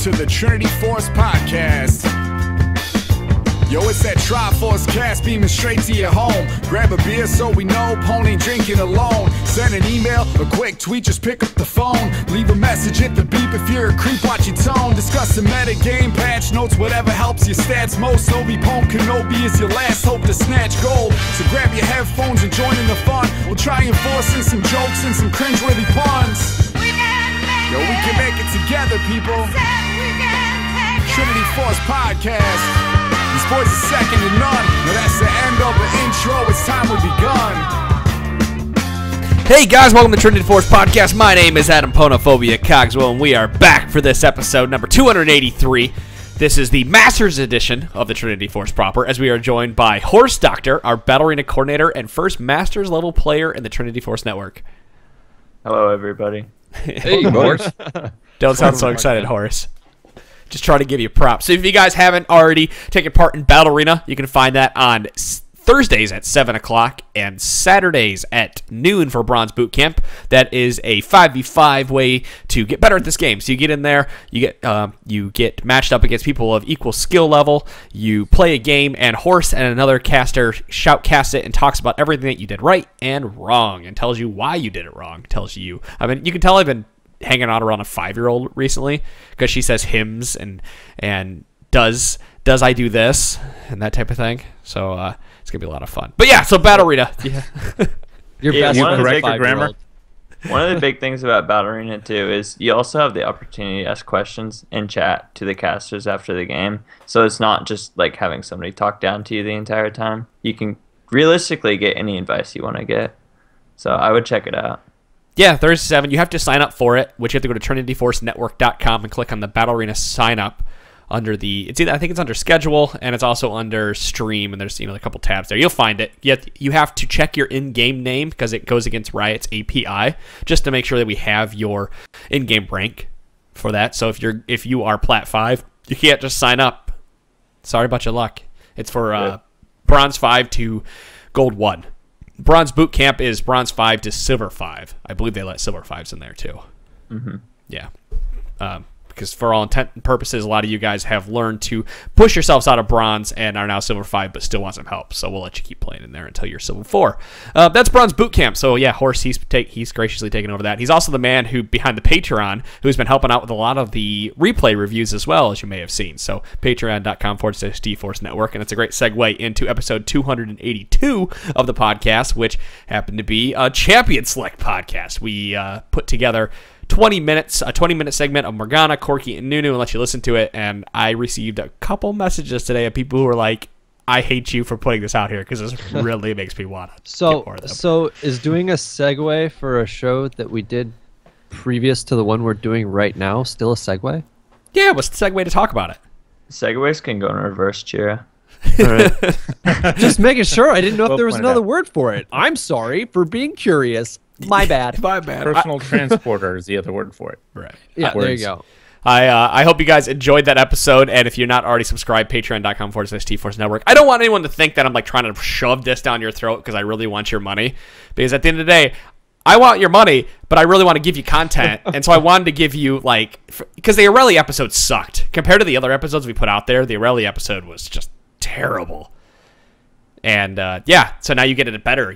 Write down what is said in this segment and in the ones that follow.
to the Trinity Force Podcast. Yo, it's that Triforce cast beaming straight to your home. Grab a beer so we know Pone ain't drinking alone. Send an email, a quick tweet, just pick up the phone. Leave a message at the beep if you're a creep, watch your tone. Discuss the meta game, patch notes, whatever helps your stats most. Obi-Pone Kenobi is your last hope to snatch gold. So grab your headphones and join in the fun. We'll try and force in some jokes and some cringeworthy puns. Yo, we can make it together, people. Trinity Force Podcast. These boys are second to none. Now that's the end of the intro. It's time we begun. Hey guys, welcome to Trinity Force Podcast. My name is Adam Ponophobia Cogswell, and we are back for this episode number 283. This is the Masters edition of the Trinity Force proper, as we are joined by Horse Doctor, our Battle Arena coordinator and first Masters level player in the Trinity Force network. Hello, everybody. Hey, Horse. Don't sound so excited, Horace. Just try to give you props. So if you guys haven't already taken part in Battle Arena, you can find that on Thursdays at 7 o'clock and Saturdays at noon for Bronze Boot Camp. That is a 5v5 way to get better at this game. So you get in there, you get matched up against people of equal skill level, you play a game, and Horse and another caster shoutcast it and talks about everything that you did right and wrong and tells you why you did it wrong. Tells you, I mean, you can tell I've been hanging out around a 5-year-old recently because she says hymns and does I do this and that type of thing. So it's gonna be a lot of fun. But yeah, so Battle Arena. Yeah. Your best correct your grammar. One of the big things about Battle Arena too is you also have the opportunity to ask questions in chat to the casters after the game. So it's not just like having somebody talk down to you the entire time. You can realistically get any advice you want to get. So I would check it out. Yeah, Thursday 7. You have to sign up for it, which you have to go to trinityforcenetwork.com and click on the Battle Arena sign up under the. It's either, I think it's under schedule and it's also under stream, and there's a couple tabs there. You'll find it. Yet you have to check your in-game name because it goes against Riot's API just to make sure that we have your in-game rank for that. So if you are Plat 5, you can't just sign up. Sorry about your luck. It's for Bronze 5 to Gold 1. Bronze Boot Camp is Bronze 5 to Silver 5. I believe they let Silver 5s in there too. Mm-hmm. Yeah. Because for all intent and purposes, a lot of you guys have learned to push yourselves out of Bronze and are now Silver 5 but still want some help. So we'll let you keep playing in there until you're Silver 4. That's Bronze Boot Camp. So yeah, Horse, he's graciously taken over that. He's also the man who behind the Patreon who's been helping out with a lot of the replay reviews as well, as you may have seen. So patreon.com/TForce Network. And it's a great segue into episode 282 of the podcast, which happened to be a Champion Select podcast. We put together 20 minutes, a 20-minute segment of Morgana, Corky, and Nunu, and let you listen to it. And I received a couple messages today of people who were like, I hate you for putting this out here because this really makes me want to get more of them. So is doing a segue for a show that we did previous to the one we're doing right now still a segue? Yeah, it was a segue to talk about it. Segues can go in reverse, Chira. Just making sure. I didn't know if there was another word for it. I'm sorry for being curious. My bad. My bad. Personal transporter is the other word for it. Right. Yeah, there you go. I hope you guys enjoyed that episode, and if you're not already subscribed, patreon.com/TForce Network. I don't want anyone to think that I'm like trying to shove this down your throat because I really want your money, because at the end of the day, I want your money, but I really want to give you content, and so I wanted to give you, like, because the Aurelia episode sucked. Compared to the other episodes we put out there, the Aurelia episode was just terrible. And yeah, so now you get a better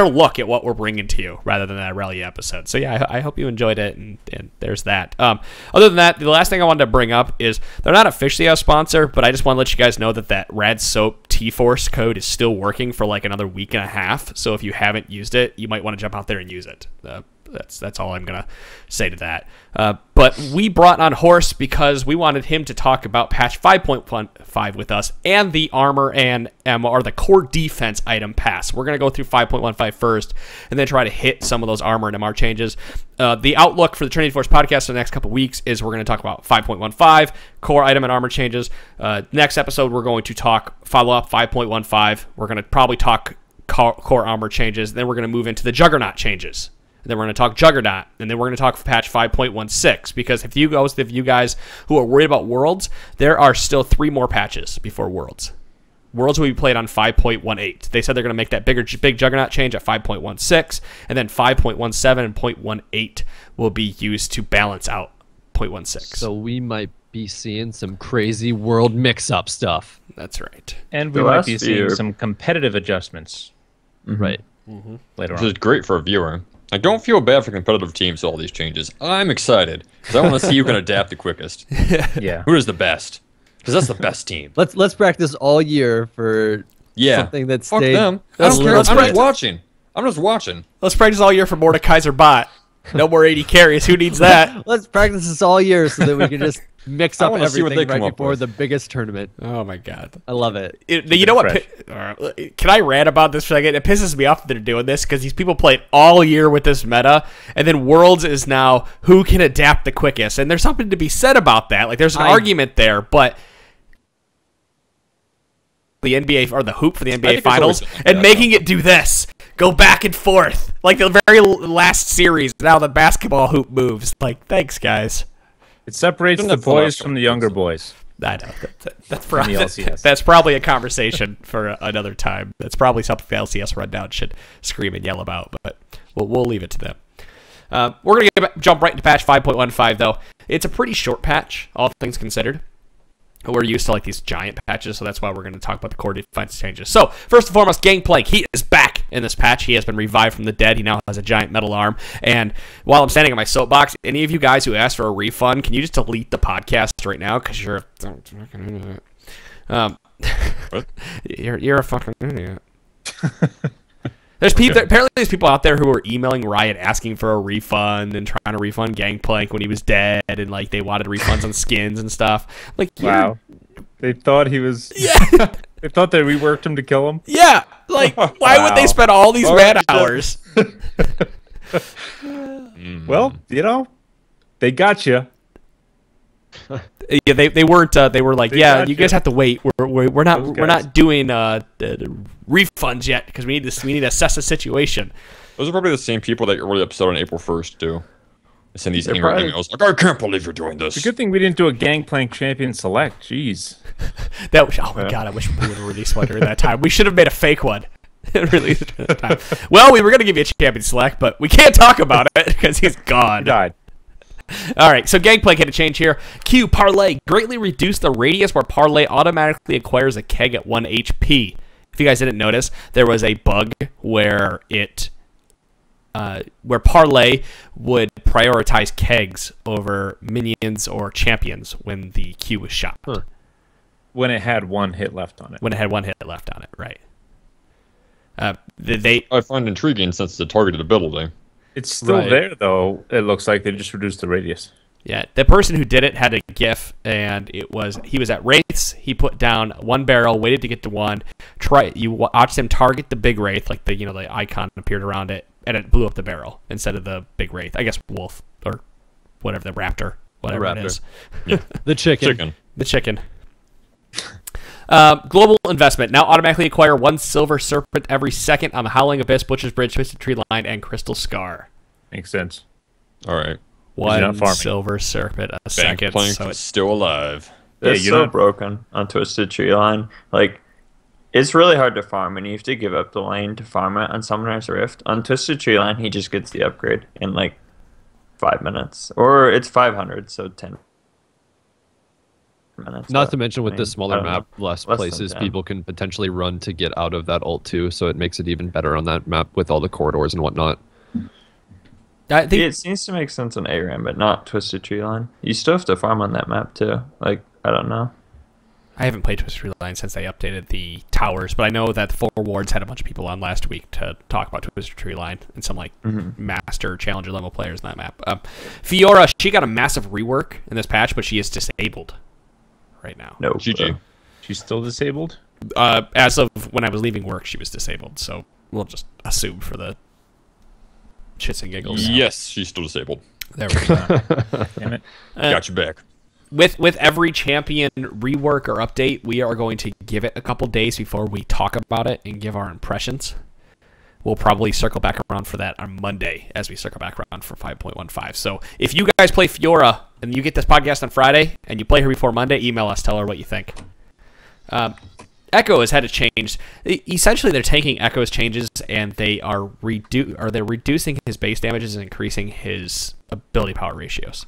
look at what we're bringing to you rather than that Aurelia episode. So yeah, I hope you enjoyed it, and there's that. Other than that, the last thing I wanted to bring up is they're not officially a sponsor, but I just want to let you guys know that Rad Soap T-Force code is still working for like another week and a half. So if you haven't used it, you might want to jump out there and use it. That's all I'm gonna say to that. But we brought on Horse because we wanted him to talk about patch 5.15 with us and the armor and or the core defense item pass. We're gonna go through 5.15 first, and then try to hit some of those armor and MR changes. The outlook for the Trinity Force podcast for the next couple weeks is we're gonna talk about 5.15 core item and armor changes. Next episode we're going to follow up 5.15. We're gonna probably talk core armor changes. Then we're gonna move into the Juggernaut changes. And then we're going to talk Juggernaut, and then we're going to talk patch 5.16, because if you guys who are worried about Worlds, there are still 3 more patches before Worlds. Worlds will be played on 5.18. They said they're going to make that big Juggernaut change at 5.16, and then 5.17 and 0.18 will be used to balance out 0.16. So we might be seeing some crazy world mix-up stuff. That's right. And we The might last be few- seeing some competitive adjustments Right. later This on. is great for a viewer. I don't feel bad for competitive teams with all these changes. I'm excited because I want to see who can adapt the quickest. Yeah. Who is the best? Because that's the best team. Let's practice all year for Yeah. something that Fuck stayed. them. I Let's- don't care. let's I'm practice. just watching. I'm just watching. Let's practice all year for Mordekaiser Bot. No more 80 carries. Who needs that? Let's practice this all year so that we can just mix I up wanna see what everything they come right up before with. the biggest tournament. Oh my god. I love it. You know what? Can I rant about this for a second? It pisses me off that they're doing this because these people played all year with this meta, and then Worlds is now who can adapt the quickest. And there's something to be said about that. Like, there's an argument there, but the NBA or the hoop for the NBA think it's Finals always like and that, making it do this, go back and forth, like the very last series. Now the basketball hoop moves. Like, thanks, guys. It separates Isn't the that fun boys after from the all? younger boys. I know that's From the probably LCS. that's probably a conversation for another time. That's probably something the LCS rundown should scream and yell about, but we'll leave it to them. We're gonna jump right into patch 5.15 though. It's a pretty short patch, all things considered. We're used to like these giant patches, so that's why we're going to talk about the core defense changes. So, first and foremost, Gangplank. He is back in this patch. He has been revived from the dead. He now has a giant metal arm. And while I'm standing on my soapbox, any of you guys who asked for a refund, can you just delete the podcast right now? Because you're a fucking idiot. You're a fucking idiot. There's people. Apparently, there's people out there who are emailing Riot asking for a refund and trying to refund Gangplank when he was dead, and like they wanted refunds on skins and stuff. Like, Wow. They thought he was. yeah, They thought they reworked him to kill him. yeah. Like, why would they Wow. spend all these All man right, hours? Well, they got you. Yeah, they weren't. They were like, They yeah, got you guys you. have to wait. We're not Those we're guys. not doing the refunds yet because we need this. We need to assess the situation. Those are probably the same people that get really upset on April 1st, too. They send these They're angry probably- emails like, I can't believe you're doing this. It's a good thing we didn't do a Gangplank champion select. Jeez. That was, oh my god, I wish we would have released one during that time. We should have made a fake one. And released it during that time. Well, we were gonna give you a champion select, but we can't talk about it because he's gone. He died. All right, so Gangplank had a change here. Q Parlay greatly reduced the radius where Parlay automatically acquires a keg at 1 HP. If you guys didn't notice, there was a bug where where Parlay would prioritize kegs over minions or champions when the Q was shot. When it had one hit left on it. When it had one hit left on it, right? I find intriguing since it's a targeted ability. It's still Right. there, though. It looks like they just reduced the radius. Yeah, the person who did it had a GIF, and he was at Wraiths. He put down one barrel, waited to get to one. You watched him target the big Wraith, like the icon appeared around it, and it blew up the barrel instead of the big Wraith. I guess Wolf or whatever, the Raptor, whatever it is. The Chicken. The chicken. Global investment. Now automatically acquire 1 Silver Serpent every second on the Howling Abyss, Butcher's Bridge, Twisted Tree Line, and Crystal Scar. Makes sense. All right. One not farming. Silver Serpent a second. Gangplank So is it's still alive. It's you're so not- broken on Twisted Tree Line. Like, it's really hard to farm, and you have to give up the lane to farm it on Summoner's Rift. On Twisted Tree Line, he just gets the upgrade in like 5 minutes, or it's 500, so 10 minutes. Not to mention with I this mean, smaller I don't map, know. less Less than places 10. people can potentially run to get out of that ult too, so it makes it even better on that map with all the corridors and whatnot. I think It seems to make sense on ARAM, but not Twisted Tree Line. You still have to farm on that map too. Like, I don't know. I haven't played Twisted Tree Line since they updated the towers, but I know that the 4 Wards had a bunch of people on last week to talk about Twisted Tree Line and some like master challenger level players in that map. Fiora, she got a massive rework in this patch, but she is disabled right now. No. GG. She's still disabled? As of when I was leaving work, she was disabled, so we'll just assume for the shits and giggles. Yes, she's still disabled. There we go. Damn it. Got you back. With every champion rework or update, we are going to give it a couple days before we talk about it and give our impressions. We'll probably circle back around for that on Monday as we circle back around for 5.15. So if you guys play Fiora and you get this podcast on Friday and you play her before Monday, email us, tell her what you think. Echo has had a change. Essentially, they're taking Echo's changes and they're reducing his base damages and increasing his ability power ratios.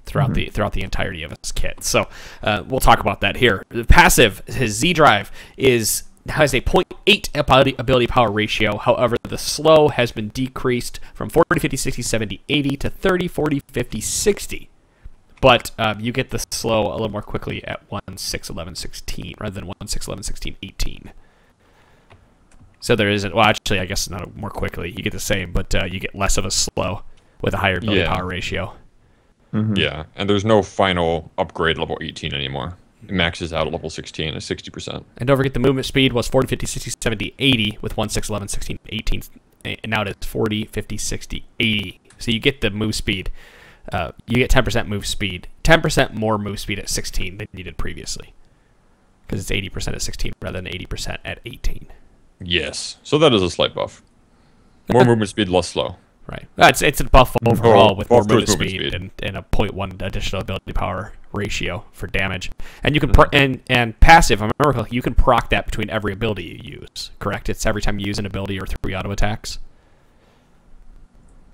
throughout the entirety of his kit. So we'll talk about that here. The passive, his Z drive has a 0.8 ability power ratio. However, the slow has been decreased from 40, 50, 60, 70, 80 to 30, 40, 50, 60. But you get the slow a little more quickly at 1, 6, 11, 16 rather than 1, 6, 11, 16, 18. So there isn't, well, actually, I guess not more quickly. You get the same, but you get less of a slow with a higher ability power ratio. Mm-hmm. Yeah, and there's no final upgrade level 18 anymore. It maxes out at level 16 at 60%. And don't forget the movement speed was 40, 50, 60, 70, 80 with 1, 6, 11, 16, 18. And now it's 40, 50, 60, 80. So you get the move speed. You get 10% move speed. 10% more move speed at 16 than you did previously. Because it's 80% at 16 rather than 80% at 18. Yes, so that is a slight buff. More movement speed, less slow. Right. It's a buff overall with more buff movement towards speed, movement and a 0.1 additional ability power ratio for damage. And you can and passive, if I remember, you can proc that between every ability you use. Correct? It's every time you use an ability or 3 auto attacks.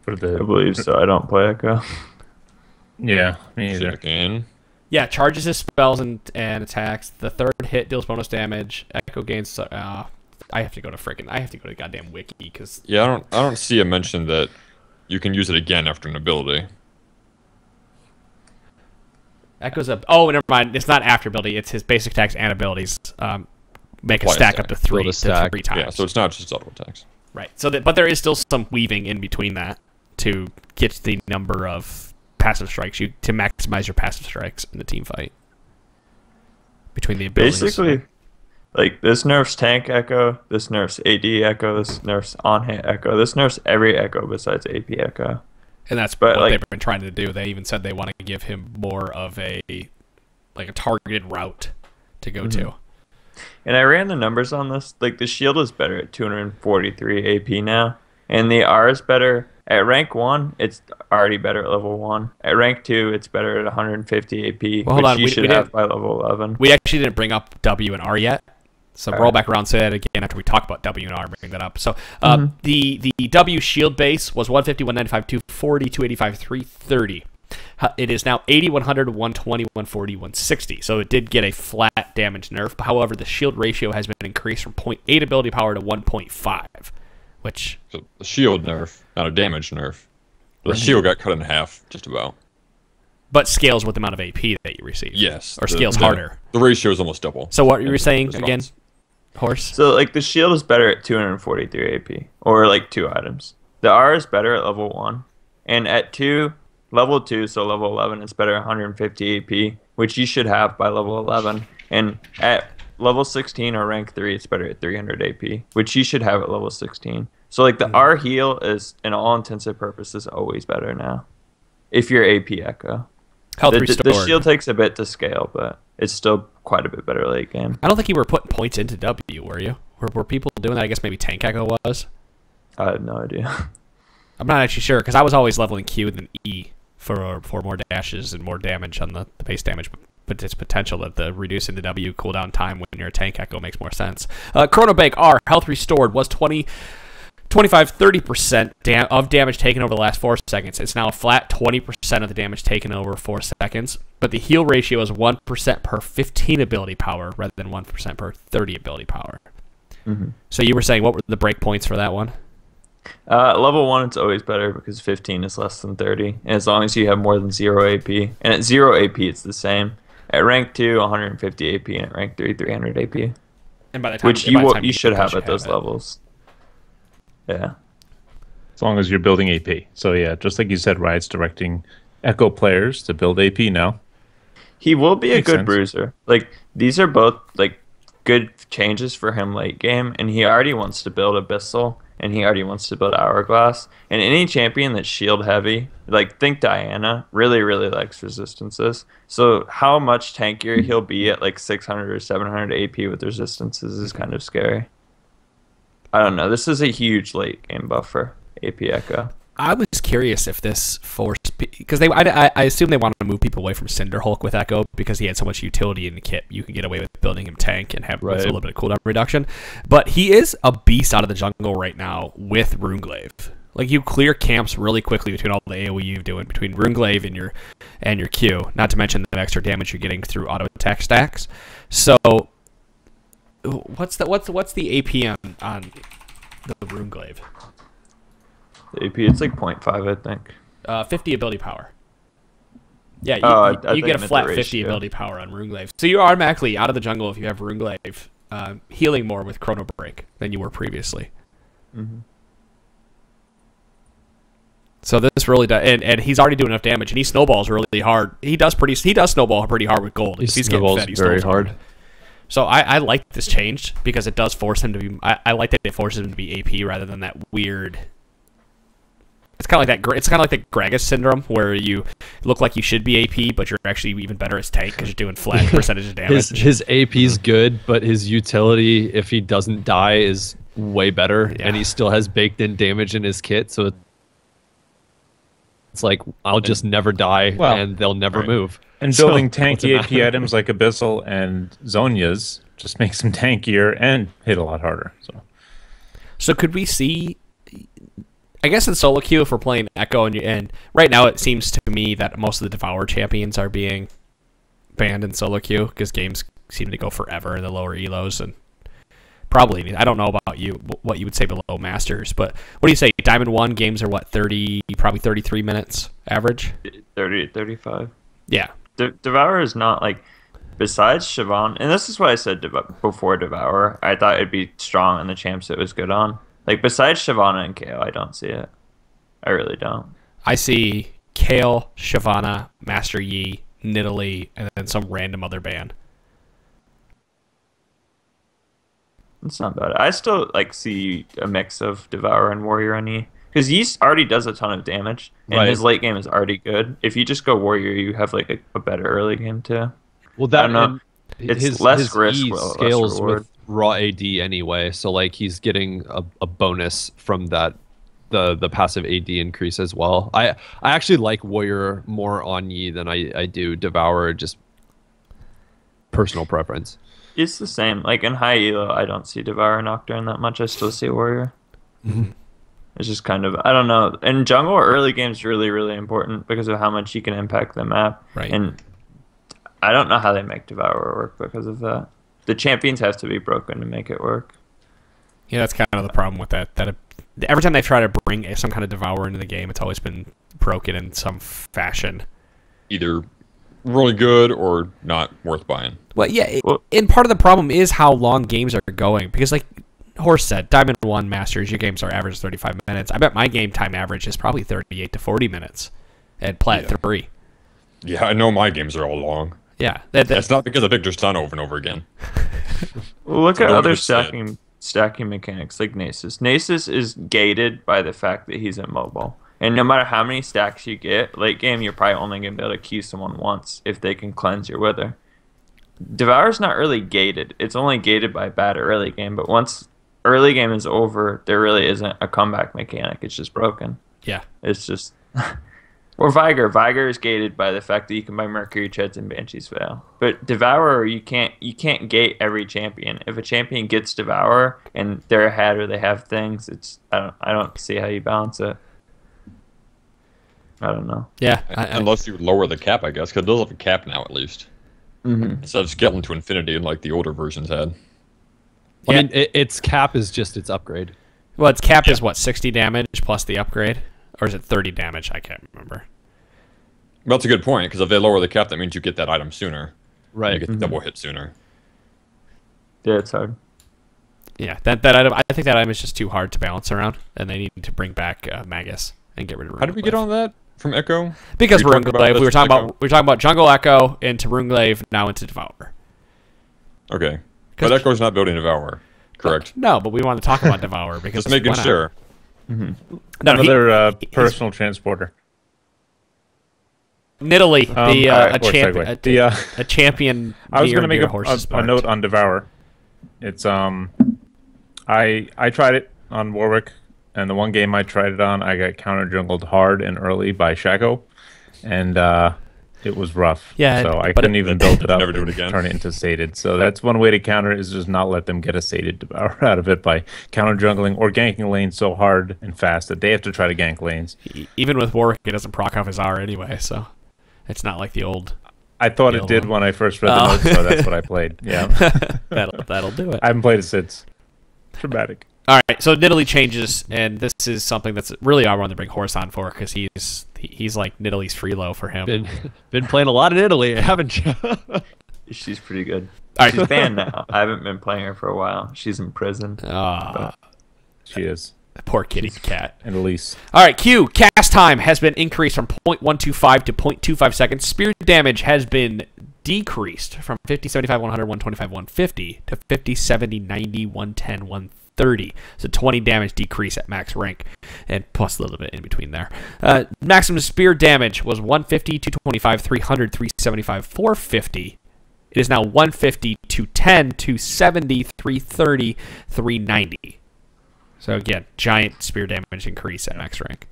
For the, I believe so. I don't play Echo. yeah, me either. Again. Yeah, charges his spells and attacks. The third hit deals bonus damage. Echo gains. I have to go to goddamn wiki because Yeah, I don't see a mention that you can use it again after an ability. Echo's up. Oh, never mind. It's not after ability. It's his basic attacks and abilities. Make a Apply a stack stack. up to 3 Build a stack. times. Yeah, so it's not just auto attacks. Right. So but there is still some weaving in between that to get the number of passive strikes to maximize your passive strikes in the team fight. Between the abilities. Basically, like this nerfs tank Echo, this nerfs AD Echo, this nerfs on-hit Echo, this nerfs every Echo besides AP Echo. And that's But, what like, they've been trying to do. They even said they want to give him more of a targeted route to go to. And I ran the numbers on this. Like the shield is better at 243 AP now, and the R is better at rank 1. It's already better at level 1. At rank 2, it's better at 150 AP, Well, hold which on, you we should didn't- have by level 11. We actually didn't bring up W and R yet. So All roll right. back around, say that again after we talk about W and R, bring that up. So the W shield base was 150, 195, 240, 285, 330. It is now 80, 100, 120, 140, 160. So it did get a flat damage nerf. However, the shield ratio has been increased from 0.8 ability power to 1.5, which... So the shield nerf, not a damage nerf. The shield got cut in half, just about. But scales with the amount of AP that you receive. Yes. Or scales harder. The ratio is almost double. So what you were in saying response. again, Horse? So like the shield is better at 243 AP, or like 2 items. The R is better at level 1, and at level 2, so level 11, it's better at 150 AP, which you should have by level 11. And at level 16 or rank 3, it's better at 300 AP, which you should have at level 16. So like the R heal is, in all intensive purposes, always better now. If you're AP Echo. Health The restored. shield takes a bit to scale, but it's still quite a bit better late game. I don't think you were putting points into W, were you? Were people doing that? I guess maybe Tank Echo was. I have no idea. I'm not actually sure because I was always leveling Q and then E for more dashes and more damage on the base damage. But it's potential that the reducing the W cooldown time when you're a Tank Echo makes more sense. Chrono Bank R, health restored, was 25-30% of damage taken over the last 4 seconds. It's now a flat 20% of the damage taken over 4 seconds. But the heal ratio is 1% per 15 ability power rather than 1% per 30 ability power. So you were saying, what were the break points for that one? Level 1, it's always better because 15 is less than 30. And as long as you have more than 0 AP. And at 0 AP, it's the same. At rank 2, 150 AP. And at rank 3, 300 AP. And by the time, Which you should have at those levels. Yeah. As long as you're building AP. So yeah, just like you said, Riot's directing Echo players to build AP now. He will be a Makes good sense. bruiser. Like, these are both, like, good changes for him late game. And he already wants to build Abyssal. And he already wants to build Hourglass. And any champion that's shield heavy, like think Diana, really, really likes resistances. So how much tankier he'll be at like 600 or 700 AP with resistances is kind of scary. I don't know. This is a huge late game buff for AP Echo. I was curious if this forced, because I assume they wanted to move people away from Cinderhulk with Echo because he had so much utility in the kit. You could get away with building him tank and have a little bit of cooldown reduction. But he is a beast out of the jungle right now with Runeglaive. Like you clear camps really quickly between all the AoE you're doing between Runeglaive and your Q. Not to mention the extra damage you're getting through auto attack stacks. So what's the AP on the Runeglaive? The AP, it's like 0.5, I think. 50 ability power. Yeah, you get a flat 50 ability power on Runeglaive. So you're automatically out of the jungle if you have Runeglaive, healing more with Chrono Break than you were previously. Mm-hmm. So this really does, and he's already doing enough damage, and he snowballs really hard. He does snowball pretty hard with gold. He snowballs very hard. So I like this change because it does force him to be. I like that it forces him to be AP rather than that weird. It's kind of like that. It's kind of like the Gragas syndrome, where you look like you should be AP, but you're actually even better as tank because you're doing flat percentage of damage. His AP's good, but his utility, if he doesn't die, is way better, and he still has baked in damage in his kit. So it's like I'll just never die, and they'll never move. And building tanky AP items like Abyssal and Zonia's just makes them tankier and hit a lot harder. So could we see? I guess in solo queue, if we're playing Echo, and right now it seems to me that most of the Devour champions are being banned in solo queue because games seem to go forever in the lower elos, and probably I don't know about you what you would say below Masters, but what do you say? Diamond 1 games are what, 30, probably 33 minutes average? 30 to 35. Yeah. Devour is not like, besides Siobhan, and this is what I said before Devour, I thought it'd be strong in the champs it was good on. Like, besides Shyvana and KO, I don't see it. I really don't. I see Kale, Shyvana, Master Yi, Nidalee, and then some random other ban. It's not bad. I still like see a mix of Devour and Warrior on E. Because Yi already does a ton of damage, and his late game is already good. If you just go Warrior, you have like a better early game too. Well, that I don't know. It's less risk, E scales with raw AD anyway, so like he's getting a bonus from that the passive AD increase as well. I actually like Warrior more on Yi than I do Devour, just personal preference. It's the same. Like in high elo, I don't see Devour Nocturne that much. I still see Warrior. Mm-hmm. It's just kind of, I don't know. In jungle, early game is really, really important because of how much you can impact the map. Right. And I don't know how they make Devour work because of that. The champions have to be broken to make it work. Yeah, that's kind of the problem with that. That every time they try to bring some kind of Devour into the game, it's always been broken in some fashion. Either really good or not worth buying. Well, yeah, and part of the problem is how long games are going. Because, like Horse said, Diamond 1 Masters, your games are average 35 minutes. I bet my game time average is probably 38 to 40 minutes at Plat 3. Yeah, I know my games are all long. Yeah. That's not because I picked your son over and over again. Well, look at other stacking mechanics like Nasus. Nasus is gated by the fact that he's immobile. And no matter how many stacks you get, late game, you're probably only going to be able to Q someone once if they can cleanse your Wither. Devour's not really gated. It's only gated by bad early game, but once early game is over, there really isn't a comeback mechanic. It's just broken. Yeah. It's just... Or Viger. Viger is gated by the fact that you can buy Mercury Treads and Banshee's Veil. But Devourer, you can't gate every champion. If a champion gets Devourer and they're ahead or they have things, it's I don't see how you balance it. I don't know. Yeah. Unless you lower the cap, I guess, because it does have a cap now at least. Mm-hmm. Instead of scaling to infinity like the older versions had. I mean, its cap is just its upgrade. Well, its cap is what, 60 damage plus the upgrade? Or is it 30 damage? I can't remember. Well, that's a good point, because if they lower the cap, that means you get that item sooner. Right. You get the double hit sooner. Yeah, it's hard. Yeah, that item. I think that item is just too hard to balance around, and they need to bring back Magus and get rid of. How did we get on that from Echo? Because Runeglaive. We were talking about Jungle Echo into Runeglaive, now into Devour. Okay, but Echo's not building Devour, correct? No, but we want to talk about Devour because just making sure. Mm-hmm. No, Another personal transporter. Nidalee, a champion. I was going to make a note on Devour. It's I tried it on Warwick, and the one game I tried it on, I got counter jungled hard and early by Shaco, and it was rough. Yeah, so I but couldn't even build it up never do it and again. turn it into sated. So that's one way to counter it, is just not let them get a sated Devourer out of it by counter jungling or ganking lanes so hard and fast that they have to try to gank lanes. Even with Warwick, it doesn't proc off his R anyway, so it's not like the old. I thought it did when I first read the notes, so that's what I played. Yeah, that'll do it. I haven't played it since. Dramatic. All right, so Nidalee changes, and this is something that's really I wanted to bring Horse on for, because he's like Nidalee's Freelo for him. Been playing a lot in Italy, haven't you? She's pretty good. All right. She's banned now. I haven't been playing her for a while. She's in prison. She is. Poor kitty cat. And Elise. All right, Q. Cast time has been increased from 0.125 to 0.25 seconds. Spear damage has been decreased from 50, 75, 100, 125, 150 to 50, 70, 90, 110, 130. So 20 damage decrease at max rank, and plus a little bit in between there. Maximum spear damage was 150, 225, 300, 375, 450. It is now 150, 210, 270, 330, 390. So again, giant spear damage increase at max rank.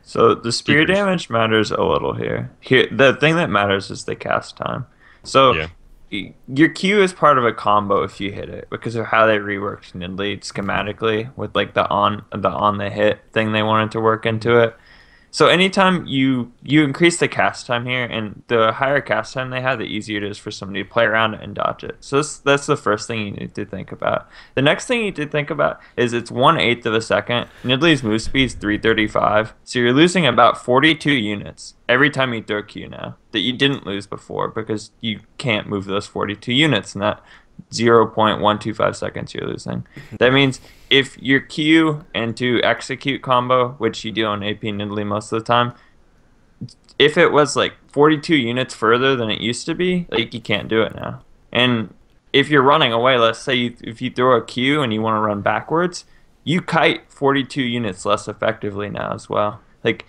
So the spear damage matters a little here. The thing that matters is the cast time. So your Q is part of a combo if you hit it, because of how they reworked Nidalee schematically with like the on the hit thing they wanted to work into it. So anytime you increase the cast time here, and the higher cast time they have, the easier it is for somebody to play around it and dodge it. So that's the first thing you need to think about. The next thing you need to think about is it's 1/8 of a second. Nidalee's move speed is 335, so you're losing about 42 units every time you throw Q now that you didn't lose before, because you can't move those 42 units in that 0.125 seconds you're losing. That means if your Q into execute combo, which you do on AP Nidalee most of the time, if it was like 42 units further than it used to be, like you can't do it now. And if you're running away, let's say if you throw a Q and you want to run backwards, you kite 42 units less effectively now as well. Like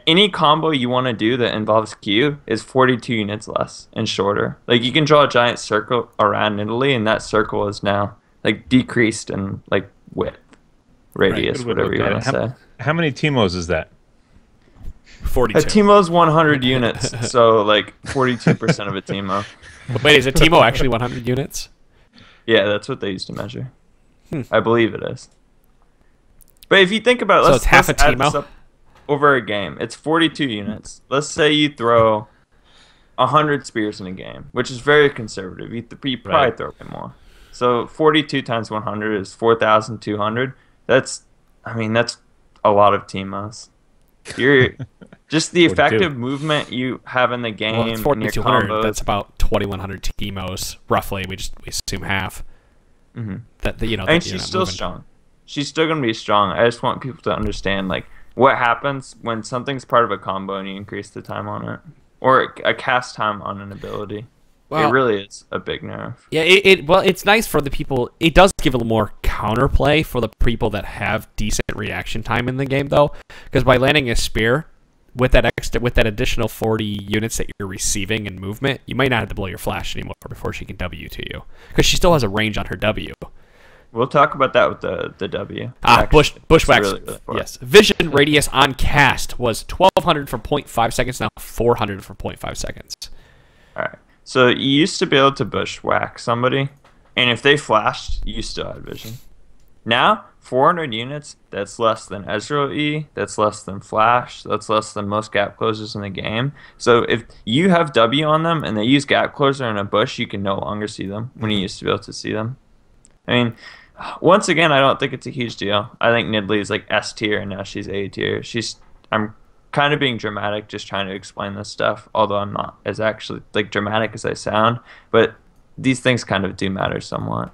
any combo you want to do that involves Q is 42 units less and shorter. Like you can draw a giant circle around Nidalee, and that circle is now like decreased in like width, radius, whatever you want to say. How many Teemos is that? 42. A Teemo's 100 units, so like 42% of a Teemo. Wait, is a Teemo actually 100 units? Yeah, that's what they used to measure. I believe it is. But if you think about it, so it's half a Teemo? Over a game, it's 42 units. Let's say you throw 100 spears in a game, which is very conservative. You probably throw way more. So 42 times 100 is 4,200. That's a lot of Teemos. You're just the effective movement you have in the game. Well, it's 4,200. That's about 2,100 Teemos, roughly. We assume half. Mm-hmm. And she's still strong. She's still gonna be strong. I just want people to understand like what happens when something's part of a combo and you increase the time on it, or a cast time on an ability. Well, it really is a big nerf. Yeah, it's nice for the people. It does give a little more counterplay for the people that have decent reaction time in the game, though, because by landing a spear with that additional 40 units that you're receiving in movement, you might not have to blow your flash anymore before she can W to you, because she still has a range on her W. We'll talk about that with the W. Bushwhacks. Really yes. Vision radius on cast was 1,200 for 0.5 seconds, now 400 for 0.5 seconds. All right. So you used to be able to bushwhack somebody, and if they flashed, you still had vision. Now, 400 units, that's less than Ezreal E, that's less than Flash, that's less than most gap closers in the game. So if you have W on them and they use gap closer in a bush, you can no longer see them when you used to be able to see them. I mean, once again, I don't think it's a huge deal. I think Nidalee is like S tier, and now she's A tier. I'm kind of being dramatic, just trying to explain this stuff, although I'm not as actually like dramatic as I sound. But these things kind of do matter somewhat.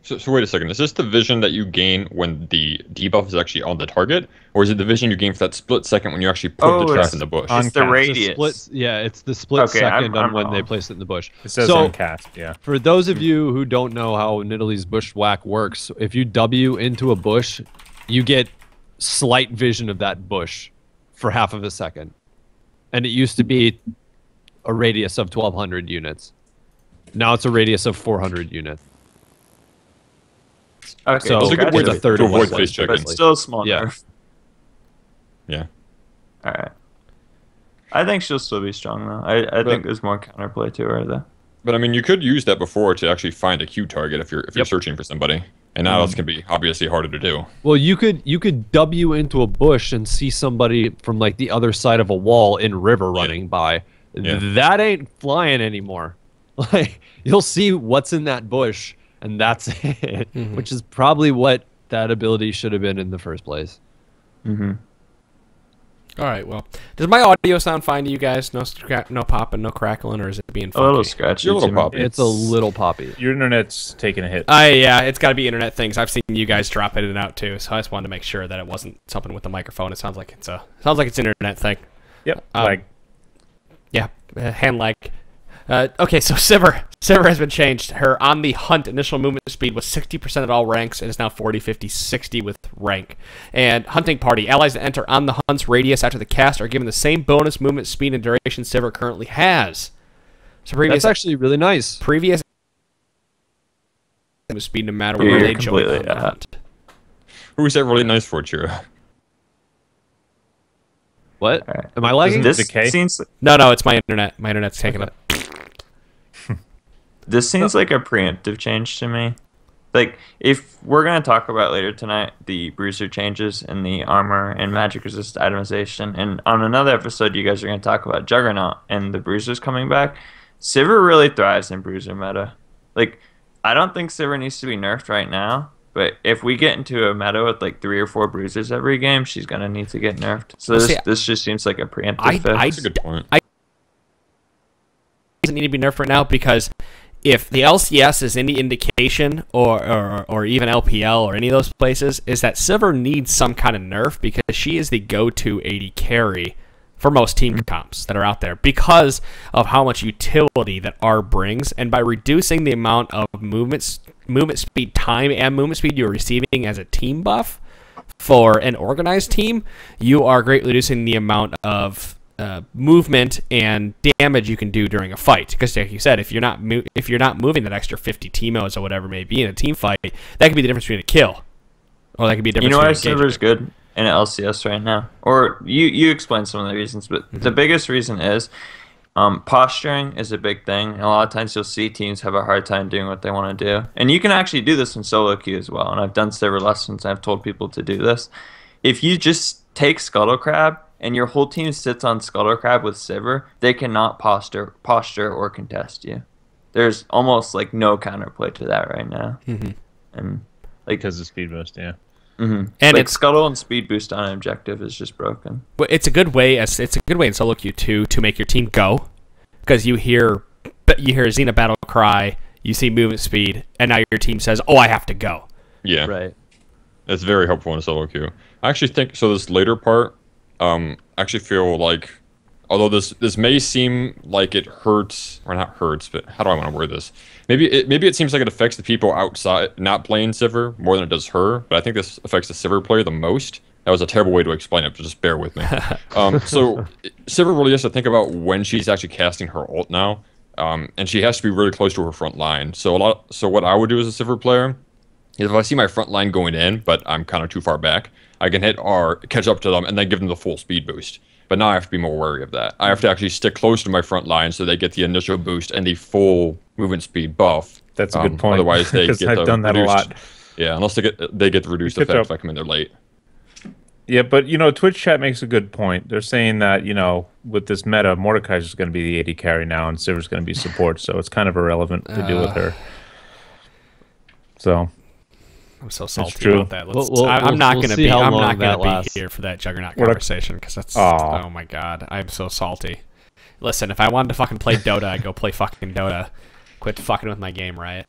So wait a second. Is this the vision that you gain when the debuff is actually on the target, or is it the vision you gain for that split second when you actually put the trap in the bush? It's the radius. It's the split second on when they place it in the bush. It says on cast, yeah. For those of you who don't know how Nidalee's bushwhack works, if you W into a bush, you get slight vision of that bush for half of a second. And it used to be a radius of 1,200 units. Now it's a radius of 400 units. Okay, so a good way to avoid face checking. But still a small yeah. nerf. Yeah. All right. I think she'll still be strong though. I think there's more counterplay to her though. But I mean, you could use that before to actually find a Q target if you're searching for somebody, and now that's gonna be obviously harder to do. Well, you could W into a bush and see somebody from like the other side of a wall in river running by. Yeah. That ain't flying anymore. Like you'll see what's in that bush, and that's it. Which is probably what that ability should have been in the first place. All right, well, does my audio sound fine to you guys? No popping, no crackling, or is it being funky? A little scratchy. You're a little poppy. It's a little poppy. Your internet's taking a hit. Yeah, it's got to be internet things. I've seen you guys drop in and out too, so I just wanted to make sure that it wasn't something with the microphone. It sounds like it's an internet thing. Yep. Yeah, hand lag. Okay, so Sivir has been changed. Her on the hunt initial movement speed was 60% at all ranks and is now 40, 50, 60 with rank. And hunting party allies that enter on the hunt's radius after the cast are given the same bonus movement speed and duration Sivir currently has. So That's actually really nice. Previous movement speed no matter where they join on the hunt. Who is that really nice for, Chira? What? Right. Am I lagging? This decay? seems No, it's my internet. My internet's taking up. this seems like a preemptive change to me. Like if we're gonna talk about later tonight the bruiser changes and the armor and magic resist itemization, and on another episode you guys are gonna talk about Juggernaut and the bruisers coming back. Sivir really thrives in bruiser meta. Like I don't think Sivir needs to be nerfed right now. But if we get into a meta with like 3 or 4 bruisers every game, she's gonna need to get nerfed. So this just seems like a preemptive fix. That's a good point. Doesn't need to be nerfed right now because if the LCS is any indication, or even LPL or any of those places, is that Sivir needs some kind of nerf because she is the go-to AD carry for most team comps that are out there because of how much utility that R brings, and by reducing the amount of movement speed time and movement speed you're receiving as a team buff for an organized team, you are greatly reducing the amount of movement and damage you can do during a fight. Because like you said, if you're not moving that extra 50 T-modes or whatever it may be in a team fight, that could be the difference between a kill, or that could be a difference. You know why between Sivir's good in LCS right now? Or you explain some of the reasons, but the biggest reason is posturing is a big thing. And a lot of times you'll see teams have a hard time doing what they want to do. And you can actually do this in solo queue as well. And I've done Sivir lessons. I've told people to do this. If you just take Scuttle Crab and your whole team sits on Scuttle Crab with Sivir, they cannot posture or contest you. There's almost like no counterplay to that right now. And like Because of speed boost, yeah. And like it's Scuttle and speed boost on objective is just broken. But it's a good way in solo queue too to make your team go, because you hear Xena battle cry, you see movement speed, and now your team says, "Oh, I have to go." Yeah. Right. It's very helpful in a solo queue. I actually think so. This later part, actually feel like, although this may seem like it hurts, or not hurts, but how do I want to word this? Maybe it seems like it affects the people outside not playing Sivir more than it does her, but I think this affects the Sivir player the most. That was a terrible way to explain it, but just bear with me. So Sivir really has to think about when she's actually casting her ult now, and she has to be really close to her front line. So what I would do as a Sivir player is if I see my front line going in, but I'm kind of too far back, I can hit R, catch up to them, and then give them the full speed boost. But now I have to be more wary of that. I have to actually stick close to my front line so they get the initial boost and the full movement speed buff. That's a good point. Otherwise, they get I've done that reduced. A lot. Yeah, unless they get the reduced effect if I come in there late. Yeah, but Twitch chat makes a good point. They're saying that with this meta, Mordekaiser's going to be the AD carry now, and Sivir's going to be support, so it's kind of irrelevant to do with her. So. I'm so salty true. about that. I'm not going to be here for that Juggernaut conversation because that's oh my god, I'm so salty. Listen, if I wanted to fucking play Dota, I'd go play fucking Dota. Quit fucking with my game, Riot.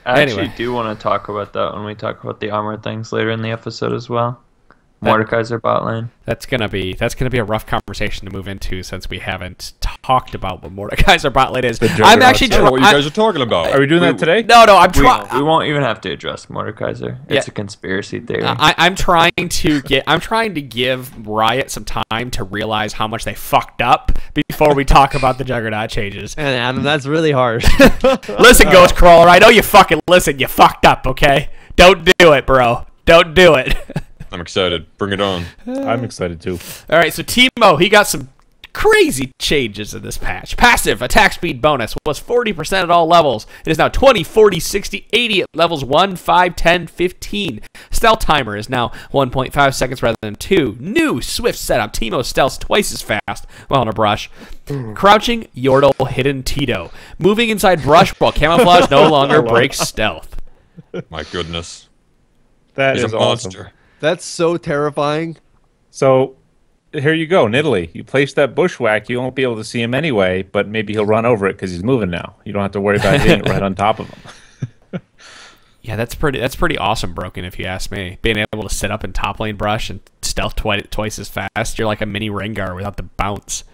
I actually do want to talk about that when we talk about the armor things later in the episode as well. Mordekaiser bot lane. That's gonna be a rough conversation to move into since we haven't talked about what Mordekaiser bot lane is. I'm actually trying. What you guys are talking about? Are we doing that today? No, I'm trying. We won't even have to address Mordekaiser. It's a conspiracy theory. I'm trying to give Riot some time to realize how much they fucked up before we talk about the Juggernaut changes. And Adam, that's really hard. Listen, Ghost Crawler, I know you fucking listen. You fucked up, okay? Don't do it, bro. Don't do it. I'm excited. Bring it on. I'm excited too. All right, so Timo, he got some Crazy changes in this patch. Passive attack speed bonus was 40% at all levels. It is now 20, 40, 60, 80 at levels 1, 5, 10, 15. Stealth timer is now 1.5 seconds rather than 2. New swift setup. Teemo stealths twice as fast while in a brush. Crouching Yordle hidden Tito. Moving inside brush while camouflage no longer breaks stealth. My goodness. That He's is a awesome. monster. That's so terrifying. So here you go, Nidalee. You place that bushwhack, you won't be able to see him anyway, but maybe he'll run over it because he's moving now. You don't have to worry about hitting it right on top of him. Yeah, that's pretty awesome, Broken, if you ask me. Being able to sit up in top lane brush and stealth twice as fast. You're like a mini Rengar without the bounce.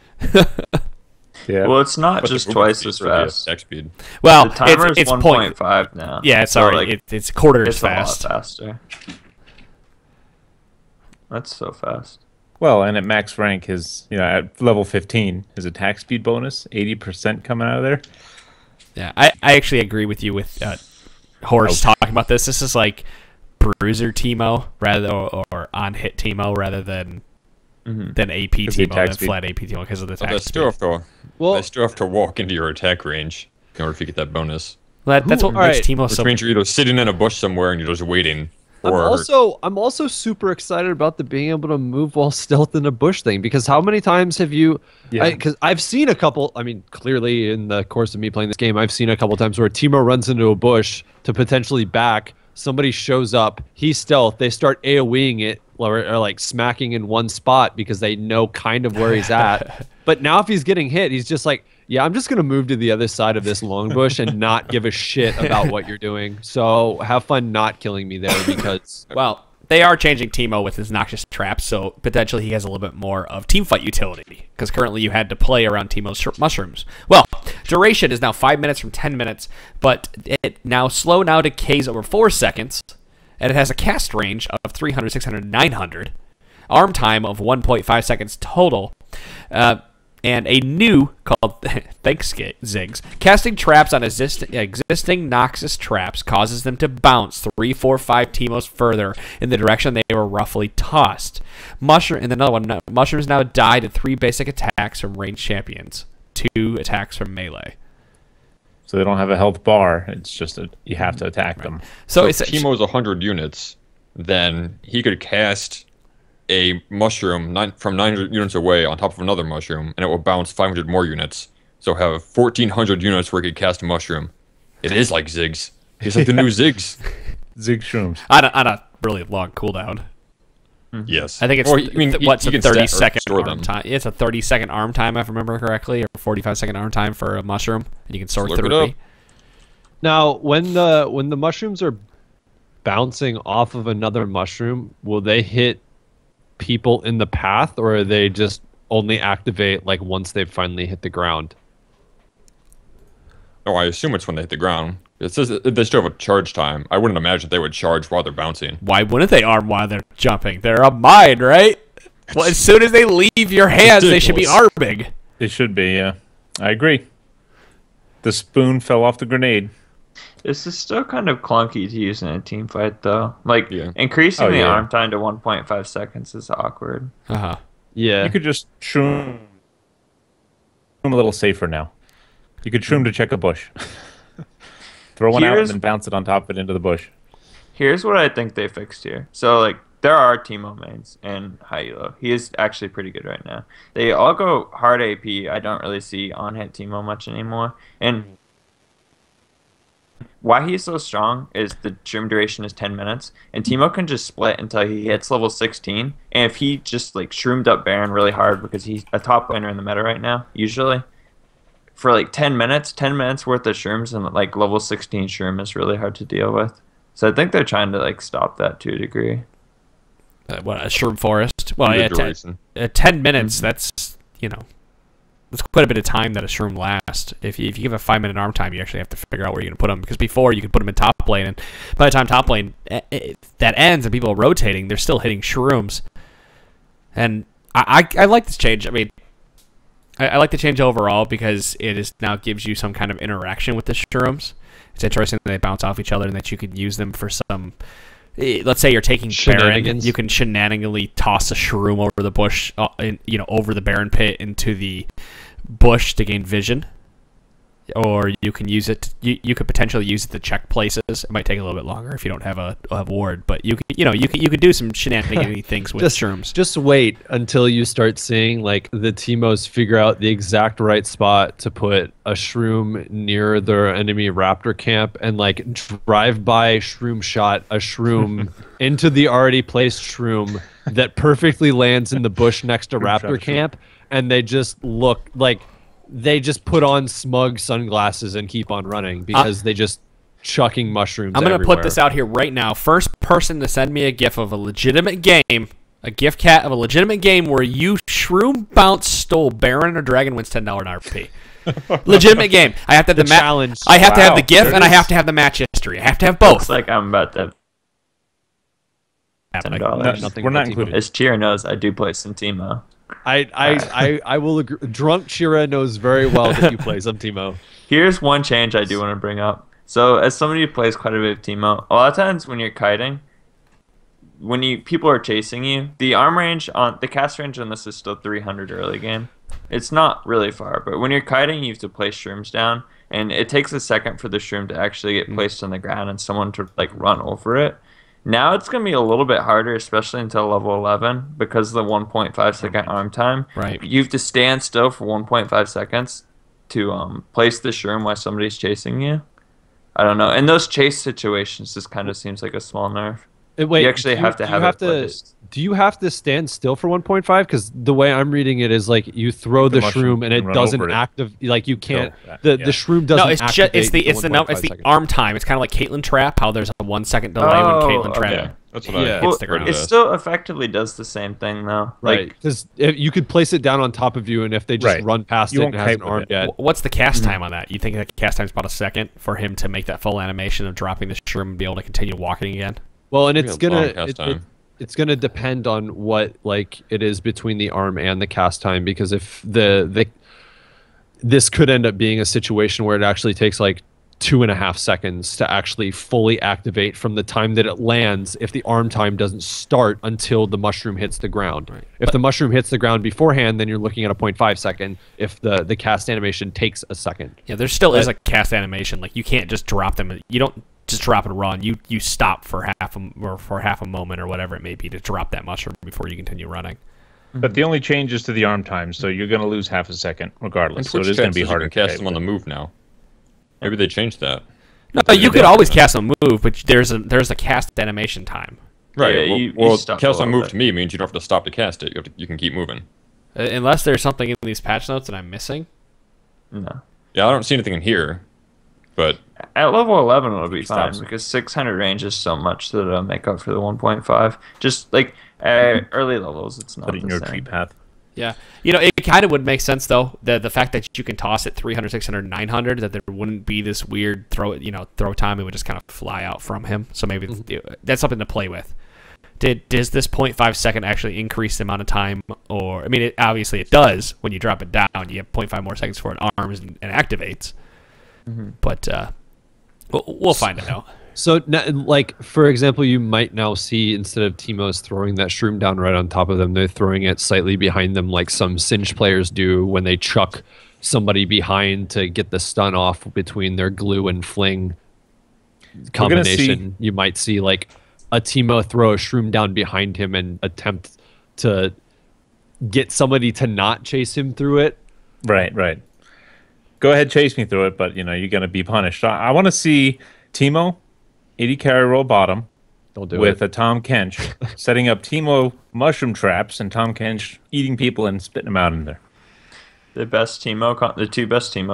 Yeah. Well, it's not But the just movement twice speed as for the fast. attack speed. Well, The timer it's is point. 1.5 now. Yeah, so, sorry, like, it's quarter as it's a lot fast. faster. That's so fast. Well, and at max rank, at level 15, his attack speed bonus, 80% coming out of there. Yeah, I actually agree with you with Horse talking about this. This is like bruiser Teemo or on hit Teemo rather than AP Teemo attack than speed. flat AP Teemo because of the But attack they still speed. have to. They still have to walk into your attack range in order to get that bonus. That's what makes Teemo Which so. means you're either sitting in a bush somewhere and you're just waiting, or I'm also super excited about the being able to move while stealth in a bush thing, because how many times have you? Yeah. Because I've seen a couple. I mean, clearly in the course of me playing this game, I've seen a couple times where Teemo runs into a bush to potentially back. Somebody shows up, he's stealth. They start AoEing it or like smacking in one spot because they know kind of where he's at. But now if he's getting hit, he's just like, yeah, I'm just going to move to the other side of this long bush and not give a shit about what you're doing. So have fun not killing me there because... Well, they are changing Teemo with his Noxious Traps, so potentially he has a little bit more of teamfight utility, because currently you had to play around Teemo's mushrooms. Well, duration is now 5 minutes from 10 minutes, but it now slow now decays over 4 seconds, and it has a cast range of 300, 600, 900, arm time of 1.5 seconds total, and a new called Thanks Ziggs. Casting traps on existing Noxus traps causes them to bounce 3, 4, 5 Teemos further in the direction they were roughly tossed. And another one, mushrooms now die to 3 basic attacks from ranged champions, 2 attacks from melee. So they don't have a health bar. It's just you have to attack them. So if it's Teemo's 100 units, then he could cast a mushroom from 900 units away on top of another mushroom, and it will bounce 500 more units. So have 1,400 units where he could cast a mushroom. It is like Ziggs. He's like the new Ziggs. Zig shrooms. on a really long cooldown. Yes. I think it's Or, I mean, what's you a can 30-second store arm them. time. It's a 30-second arm time, if I remember correctly, or 45-second arm time for a mushroom, and you can sort Look it through up. it. Now, when the mushrooms are bouncing off of another mushroom, will they hit people in the path, or are they just only activate like once they've finally hit the ground? Oh, I assume it's when they hit the ground. It says that they still have a charge time. I wouldn't imagine they would charge while they're bouncing. Why wouldn't they arm while they're jumping? They're a mine, right? Well, as soon as they leave your hands, they should be ridiculous. arming. It should be, yeah. I agree. The spoon fell off the grenade. This is still kind of clunky to use in a team fight, though. Like, Yeah. increasing Oh, the yeah. arm time to 1.5 seconds is awkward. Uh-huh. Yeah. You could just shroom a little safer now. You could shroom to check a bush. Throw one out and Here's- then bounce it on top of it into the bush. Here's what I think they fixed here. So, like, there are Teemo mains in high elo. He is actually pretty good right now. They all go hard AP. I don't really see on-hit Teemo much anymore. And why he's so strong is the shroom duration is 10 minutes, and Teemo can just split until he hits level 16. And if he just, like, shroomed up Baron really hard, because he's a top laner in the meta right now, usually, for, like, 10 minutes worth of shrooms, and, like, level 16 shroom is really hard to deal with. So I think they're trying to, like, stop that to a degree. What, a shroom forest? Well, The yeah, duration. 10 minutes, that's quite a bit of time that a shroom lasts. If you give a 5-minute arm time, you actually have to figure out where you're going to put them. Because before, you could put them in top lane, and by the time top lane that ends and people are rotating, they're still hitting shrooms. And I like this change. I mean, I like the change overall because it is now gives you some kind of interaction with the shrooms. It's interesting that they bounce off each other and that you could use them for some let's say you're taking Baron, Shenanigans. you can shenanigans toss a shroom over the bush, over the Baron pit into the bush to gain vision. Or you can use it. You could potentially use it to check places. It might take a little bit longer if you don't have a ward, but you could do some shenanigan things with shrooms. Just wait until you start seeing like the Teemos figure out the exact right spot to put a shroom near their enemy raptor camp and like drive by shroom shot a shroom into the already placed shroom that perfectly lands in the bush next to raptor camp, and they just look like. They just put on smug sunglasses and keep on running because they just chucking mushrooms I'm going to everywhere. put this out here right now. First person to send me a GIF of a legitimate game, a GIF cat of a legitimate game where you shroom bounce stole Baron or Dragon wins $10 RP. Legitimate game. I have to have the challenge. I have to have the GIF and I have to have the match history. I have to have both. Looks like I'm about to have $10. Nothing We're not but included. As Cheer knows, I do play some Teemo. I will agree. Drunk Shira knows very well that you play some Teemo. Here's one change I do want to bring up. So, as somebody who plays quite a bit of Teemo, a lot of times when you're kiting, people are chasing you, the cast range on this is still 300 early game. It's not really far, but when you're kiting, you have to place shrooms down, and it takes a second for the shroom to actually get placed on the ground and someone to like run over it. Now it's going to be a little bit harder, especially until level 11, because of the 1.5 second arm time. Right. You have to stand still for 1.5 seconds to place the shroom while somebody's chasing you. I don't know. In those chase situations, this kind of seems like a small nerf. Wait, you actually have to have it placed. Do you have to stand still for 1.5? Because the way I'm reading it is like you throw the shroom and it doesn't activate. Like you can't. The shroom doesn't. No, it's just it's the arm time. It's kind of like Caitlyn Trap. How there's a 1 second delay when Caitlyn Trap. Yeah, that's what Yeah. hits the ground. It still effectively does the same thing though. Right. Because you could place it down on top of you, and if they just run past it and it hasn't armed yet. What's the cast time on that? You think that cast time's about a second for him to make that full animation of dropping the shroom and be able to continue walking again? Well, and it's gonna depend on what like it is between the arm and the cast time, because if this could end up being a situation where it actually takes like 2.5 seconds to actually fully activate from the time that it lands if the arm time doesn't start until the mushroom hits the ground. Right. If the mushroom hits the ground beforehand, then you're looking at a 0.5 second. If the cast animation takes a second. Yeah, there still is a cast animation. Like you can't just drop them. You don't just drop and run. You stop for half a moment or whatever it may be to drop that mushroom before you continue running. But the only change is to the arm time, so you're going to lose half a second regardless. So it is going to be harder to cast them on the move now. Maybe they changed that. No, you could always cast a move, but there's a cast animation time. Right. Yeah, well, cast on move to me means you don't have to stop to cast it. You can keep moving. Unless there's something in these patch notes that I'm missing. No. Yeah, I don't see anything in here. But at level 11 it'll be fine because 600 range is so much that it'll make up for the 1.5. Just like early levels, it's not Put it in the your same. tree path. Yeah. It kind of would make sense though, the fact that you can toss it 300, 600, 900, that there wouldn't be this weird throw time. It would just kind of fly out from him. So maybe that's something to play with. Does this 0.5 second actually increase the amount of time? Or I mean, obviously it does. When you drop it down, you have 0.5 more seconds before it arms and activates. But we'll find it out. So, like, for example, you might now see, instead of Teemos throwing that shroom down right on top of them, they're throwing it slightly behind them like some Singe players do when they chuck somebody behind to get the stun off between their glue and fling combination. You might see, like, a Teemo throw a shroom down behind him and attempt to get somebody to not chase him through it. Right. Go ahead, chase me through it, but, you're going to be punished. I want to see Teemo 80 carry roll bottom with a Tom Kench setting up Teemo mushroom traps and Tom Kench eating people and spitting them out in there. The two best Teemo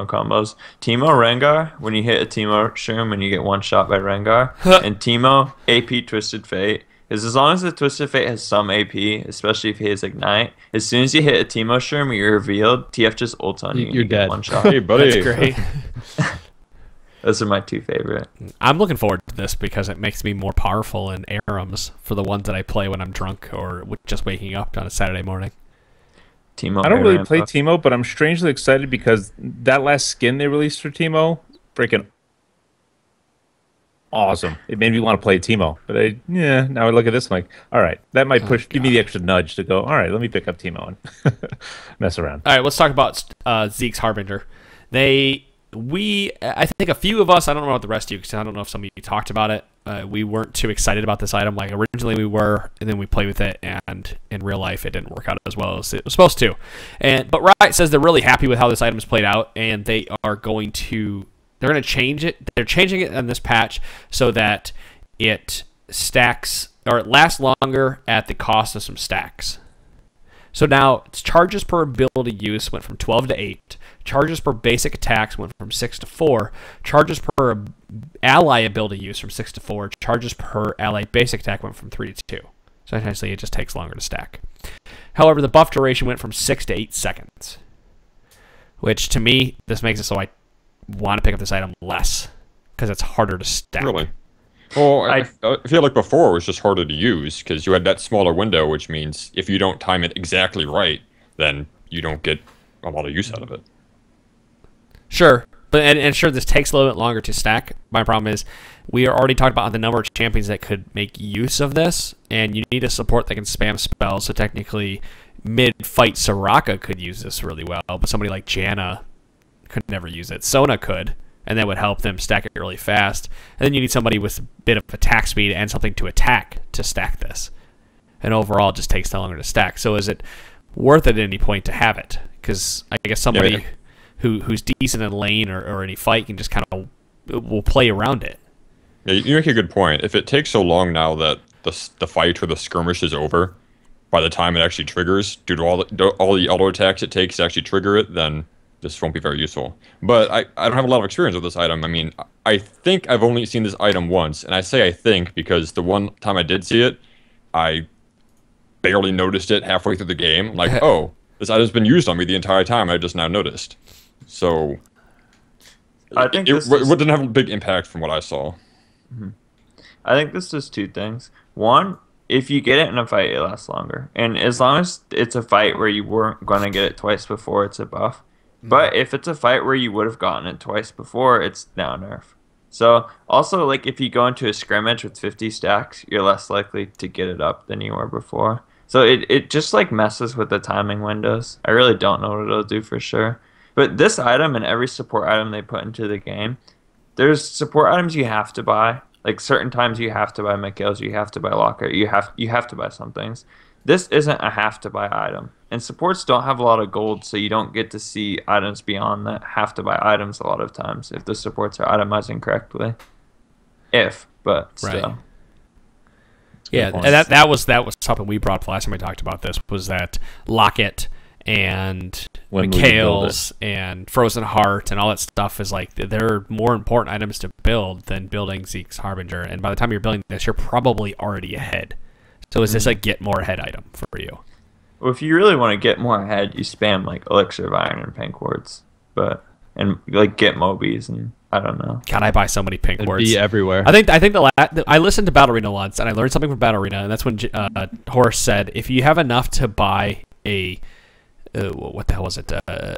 combos: Teemo Rengar when you hit a Teemo shroom and you get one shot by Rengar, and Teemo AP Twisted Fate. Because as long as the Twisted Fate has some AP, especially if he has Ignite, as soon as you hit a Teemo shroom, you're revealed. TF just ults on you. You're dead. One shot. Hey, buddy. That's great. Those are my two favorite. I'm looking forward to this because it makes me more powerful in Arums for the ones that I play when I'm drunk or just waking up on a Saturday morning. Teemo. I don't really play Teemo, but I'm strangely excited because that last skin they released for Teemo, freaking awesome. It made me want to play Teemo. But now I look at this, I'm like, all right, that might give me the extra nudge to go, all right, let me pick up Teemo and mess around. All right, let's talk about Zeke's Harbinger. I think a few of us, I don't know about the rest of you, because I don't know if some of you talked about it. We weren't too excited about this item. Like, originally we were, and then we played with it, and in real life it didn't work out as well as it was supposed to. But Riot says they're really happy with how this item's played out, and they're going to change it. They're changing it in this patch so that it stacks, or it lasts longer at the cost of some stacks. So now, its charges per ability use went from 12 to 8. Charges per basic attacks went from 6 to 4. Charges per ally ability use from 6 to 4. Charges per ally basic attack went from 3 to 2. So essentially, it just takes longer to stack. However, the buff duration went from 6 to 8 seconds. Which, to me, this makes it so I want to pick up this item less. Because it's harder to stack. Really? Well, I feel like before it was just harder to use because you had that smaller window, which means if you don't time it exactly right, then you don't get a lot of use out of it. Sure, but and sure, this takes a little bit longer to stack. My problem is we are already talked about the number of champions that could make use of this, and you need a support that can spam spells. So technically, mid-fight Soraka could use this really well, but somebody like Janna could never use it. Sona could. And that would help them stack it really fast. And then you need somebody with a bit of attack speed and something to attack to stack this. And overall, it just takes longer to stack. So is it worth it at any point to have it? Because I guess somebody who's decent in lane or any fight can just kind of will play around it. Yeah, you make a good point. If it takes so long now that the fight or the skirmish is over, by the time it actually triggers, due to all the auto attacks it takes to actually trigger it, then this won't be very useful. But I don't have a lot of experience with this item. I mean, I think I've only seen this item once, and I say I think because the one time I did see it, I barely noticed it halfway through the game. Like, oh, this item's been used on me the entire time, I just now noticed. So I think it didn't have a big impact from what I saw. Mm-hmm. I think this does two things. One, if you get it in a fight, it lasts longer. And as long as it's a fight where you weren't going to get it twice before, it's a buff. But if it's a fight where you would have gotten it twice before, it's now a nerf. So also, like, if you go into a scrimmage with 50 stacks, you're less likely to get it up than you were before. So it just like messes with the timing windows. I really don't know what it'll do for sure. But this item and every support item they put into the game, there's support items you have to buy. Like certain times you have to buy Mikhail's, you have to buy Locker, you have to buy some things. This isn't a have to buy item. And supports don't have a lot of gold, so you don't get to see items beyond that have to buy items a lot of times if the supports are itemizing correctly. But still. Right. Yeah, and that was something we brought up last time we talked about this, was that Locket and Mikhail's and Frozen Heart and all that stuff is like, they're more important items to build than building Zeke's Harbinger. And by the time you're building this, you're probably already ahead. So is this a get more ahead item for you? Well, if you really want to get more ahead, you spam like Elixir of Iron and Pink Wards, and like get Mobies and I don't know. God, I buy so many Pink Wards. Be everywhere. I think I listened to Battle Arena once and I learned something from Battle Arena, and that's when Horace said if you have enough to buy a what the hell was it?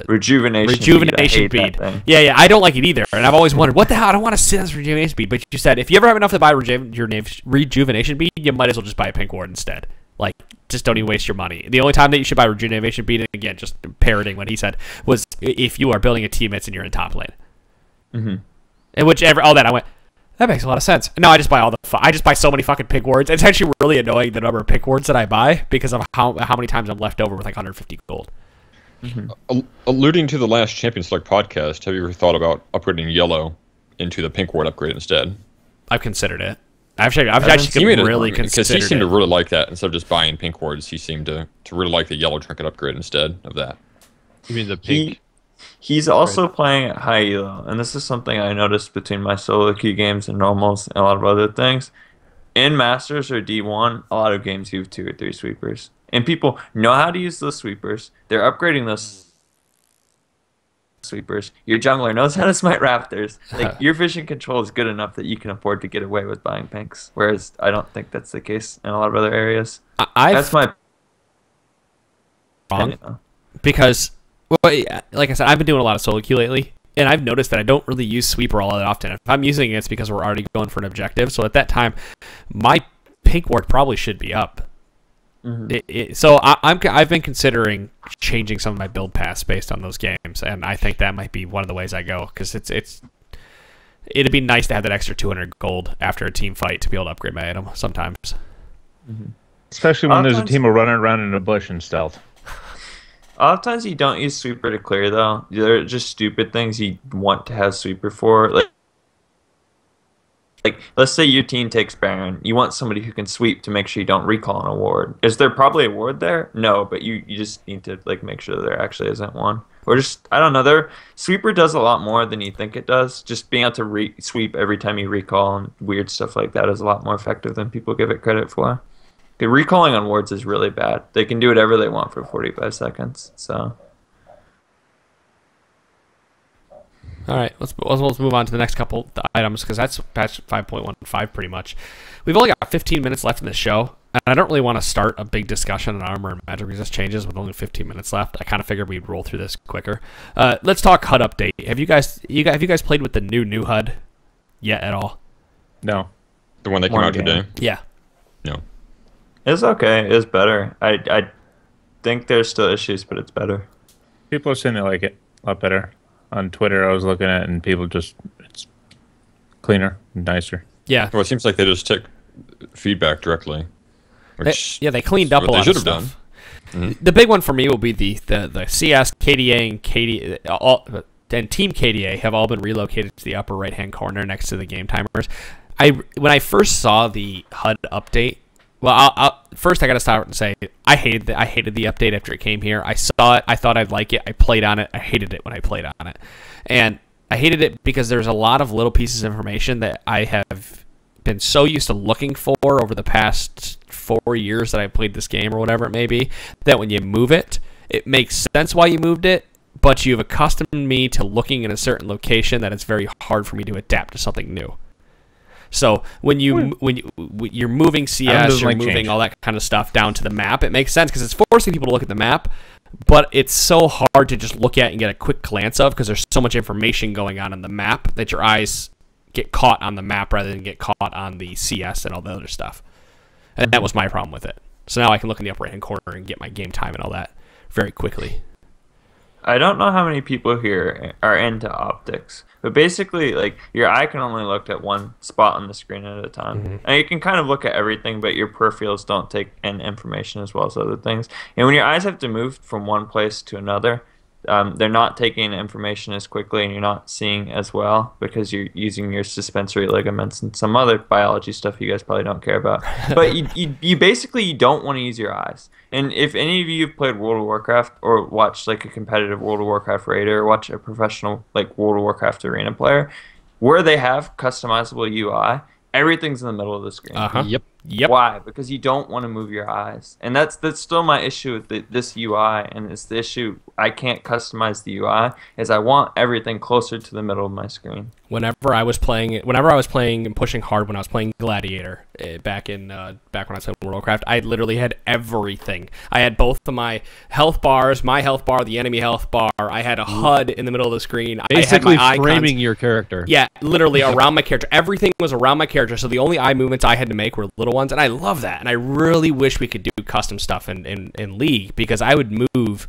Rejuvenation bead. Yeah, I don't like it either, and I've always wondered what the hell. I don't want to sit on this rejuvenation bead, but you said if you ever have enough to buy your rejuvenation bead, you might as well just buy a Pink Ward instead. Like, just don't even waste your money. The only time that you should buy rejuvenation bead, and again, just parroting what he said, was if you are building a team and you're in top lane. Mm-hmm. And all that I went, that makes a lot of sense. No, I just buy I just buy so many fucking Pink Wards. It's actually really annoying the number of Pink Wards that I buy because of how many times I'm left over with like 150 gold. Mm-hmm. Alluding to the last Champion Select podcast, have you ever thought about upgrading Yellow into the Pink Ward upgrade instead? I've considered it. I've actually really considered it. Because he seemed to really like that. Instead of just buying Pink Wards, he seemed to really like the Yellow trinket upgrade instead of that. You mean the pink? He's also playing at high elo, and this is something I noticed between my solo queue games and normals and a lot of other things. In Masters or D1, a lot of games you have 2 or 3 sweepers. And people know how to use those sweepers. They're upgrading those sweepers. Your jungler knows how to smite raptors. Like, your vision control is good enough that you can afford to get away with buying pinks. Whereas I don't think that's the case in a lot of other areas. That's my opinion, because, well, like I said, I've been doing a lot of solo queue lately, And I've noticed that I don't really use sweeper all that often. If I'm using it, it's because we're already going for an objective. So at that time, my pink ward probably should be up. So I've been considering changing some of my build paths based on those games, and I think that might be one of the ways I go, because it'd be nice to have that extra 200 gold after a team fight to be able to upgrade my item sometimes. Especially when there's a team running around in a bush and stealth. A lot of times you don't use sweeper to clear, though. They're just stupid things you want to have sweeper for. Like, let's say your team takes Baron. You want somebody who can sweep to make sure you don't recall an ward. Is there probably a ward there? No, but you just need to like make sure there actually isn't one. Or just, I don't know, sweeper does a lot more than you think it does. Just being able to sweep every time you recall and weird stuff like that is a lot more effective than people give it credit for. Okay, recalling on wards is really bad. They can do whatever they want for 45 seconds. So, all right, let's move on to the next couple items, because that's patch 5.15 pretty much. We've only got 15 minutes left in the show, and I don't really want to start a big discussion on armor and magic resist changes with only 15 minutes left. I kind of figured we'd roll through this quicker. Let's talk HUD update. Have you guys played with the new HUD yet at all? No. The one that came out today? Yeah. No. it's okay. It's better. I think there's still issues, but it's better. People are saying they like it a lot better. On Twitter, I was looking at it, and people it's cleaner and nicer. Yeah. Well, it seems like they just take feedback directly. They cleaned up a lot of stuff. The big one for me will be the CS, KDA, and KD, and Team KDA have all been relocated to the upper right-hand corner next to the game timers. When I first saw the HUD update, well, first I got to start and say I hated the update after it came here. I saw it. I thought I'd like it. I played on it. I hated it when I played on it, and I hated it because there's a lot of little pieces of information that I have been so used to looking for over the past 4 years that I played this game or whatever it may be, that when you move it, it makes sense why you moved it, but you've accustomed me to looking in a certain location that it's very hard for me to adapt to something new. So when you're moving CS, you're moving all that kind of stuff down to the map, it makes sense because it's forcing people to look at the map, but it's so hard to just look at and get a quick glance of because there's so much information going on in the map that your eyes get caught on the map rather than get caught on the CS and all the other stuff. And that was my problem with it. So now I can look in the upper right-hand corner and get my game time and all that very quickly. I don't know how many people here are into optics, but basically, like, your eye can only look at one spot on the screen at a time. And you can kind of look at everything, but your peripherals don't take in information as well as other things. And when your eyes have to move from one place to another, they're not taking information as quickly, and you're not seeing as well because you're using your suspensory ligaments and some other biology stuff you guys probably don't care about. But you basically don't want to use your eyes. And if any of you have played World of Warcraft or watched like a competitive World of Warcraft raider or watch a professional like World of Warcraft arena player, where they have customizable UI, everything's in the middle of the screen. Yep. Why? Because you don't want to move your eyes. And that's still my issue with this UI, and it's the issue I can't customize the UI, is I want everything closer to the middle of my screen. Whenever I was playing and pushing hard when I was playing Gladiator back when I was playing World of Warcraft, I literally had everything. I had both of my health bars, my health bar, the enemy health bar. I had a HUD in the middle of the screen. Basically I had my framing icons. your character. Yeah, literally around my character. Everything was around my character, so the only eye movements I had to make were little ones, and I love that. And I really wish we could do custom stuff in League, because I would move.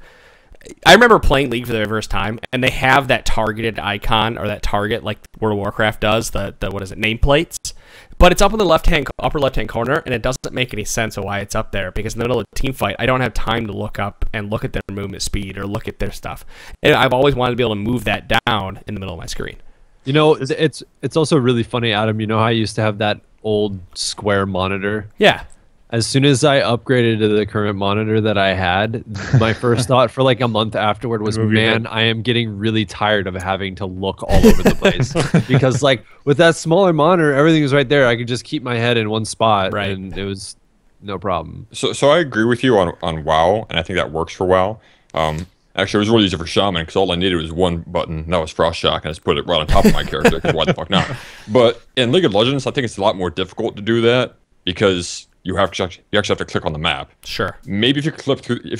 I remember playing League for the very first time, and they have that targeted icon, or that target like World of Warcraft does, the what is it, nameplates, but it's up in the upper left-hand corner, and it doesn't make any sense of why it's up there, because in the middle of a team fight, I don't have time to look up and look at their movement speed or look at their stuff. And I've always wanted to be able to move that down in the middle of my screen. You know, it's also really funny, Adam. You know how I used to have that old square monitor? Yeah. As soon as I upgraded to the current monitor that I had, my first thought for like a month afterward was, man, I am getting really tired of having to look all over the place. Because like with that smaller monitor, everything was right there. I could just keep my head in one spot, right, and it was no problem. So I agree with you on WoW, and I think that works for WoW. Actually, it was really easy for Shaman, because all I needed was one button, and that was Frost Shock, and I just put it right on top of my character, because why the fuck not? But in League of Legends, I think it's a lot more difficult to do that, because you actually have to click on the map. Sure. Maybe if you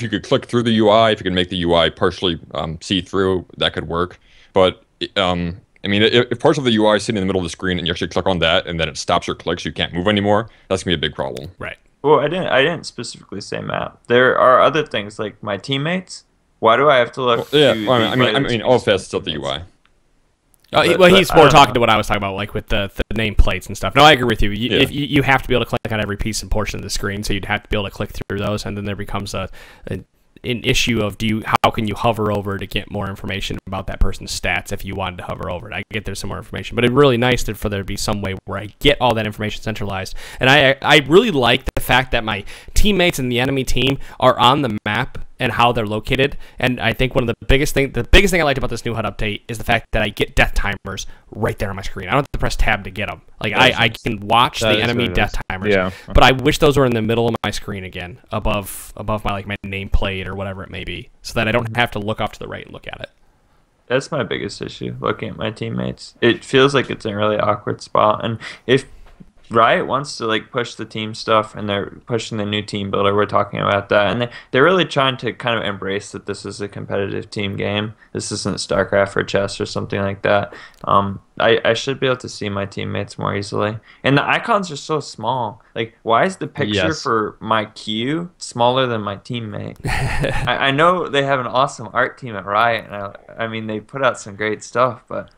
could click through the UI, if you can make the UI partially see-through, that could work. But I mean, if parts of the UI sit in the middle of the screen and you actually click on that and then it stops your clicks, you can't move anymore. That's gonna be a big problem. Right. Well, I didn't specifically say map. There are other things like my teammates. Why do I have to look? Well, yeah, to well, the I mean, right all of that's still the UI. Well, he's more I don't talking know. to what I was talking about, like with the nameplates and stuff. No, I agree with you. Yeah. If you have to be able to click on every piece and portion of the screen, so you'd have to be able to click through those, and then there becomes an issue of how can you hover over to get more information about that person's stats if you wanted to hover over it. I get there's some more information, but it'd really nice for there to be some way where I get all that information centralized. And I really like the fact that my teammates and the enemy team are on the map and how they're located. And I think one of the biggest thing I liked about this new HUD update is the fact that I get death timers right there on my screen. I don't have to press tab to get them. Like I can watch the enemy death timers. Yeah. But I wish those were in the middle of my screen again, above my my nameplate or whatever it may be, so that I don't have to look off to the right and look at it. That's my biggest issue, looking at my teammates. It feels like it's in a really awkward spot. And if Riot wants to like push the team stuff and they're pushing the new team builder, we're talking about that. And they're really trying to kind of embrace that this is a competitive team game. This isn't StarCraft or chess or something like that. I should be able to see my teammates more easily. And the icons are so small. Like, why is the picture for my queue smaller than my teammate? I know they have an awesome art team at Riot. And I mean, they put out some great stuff, but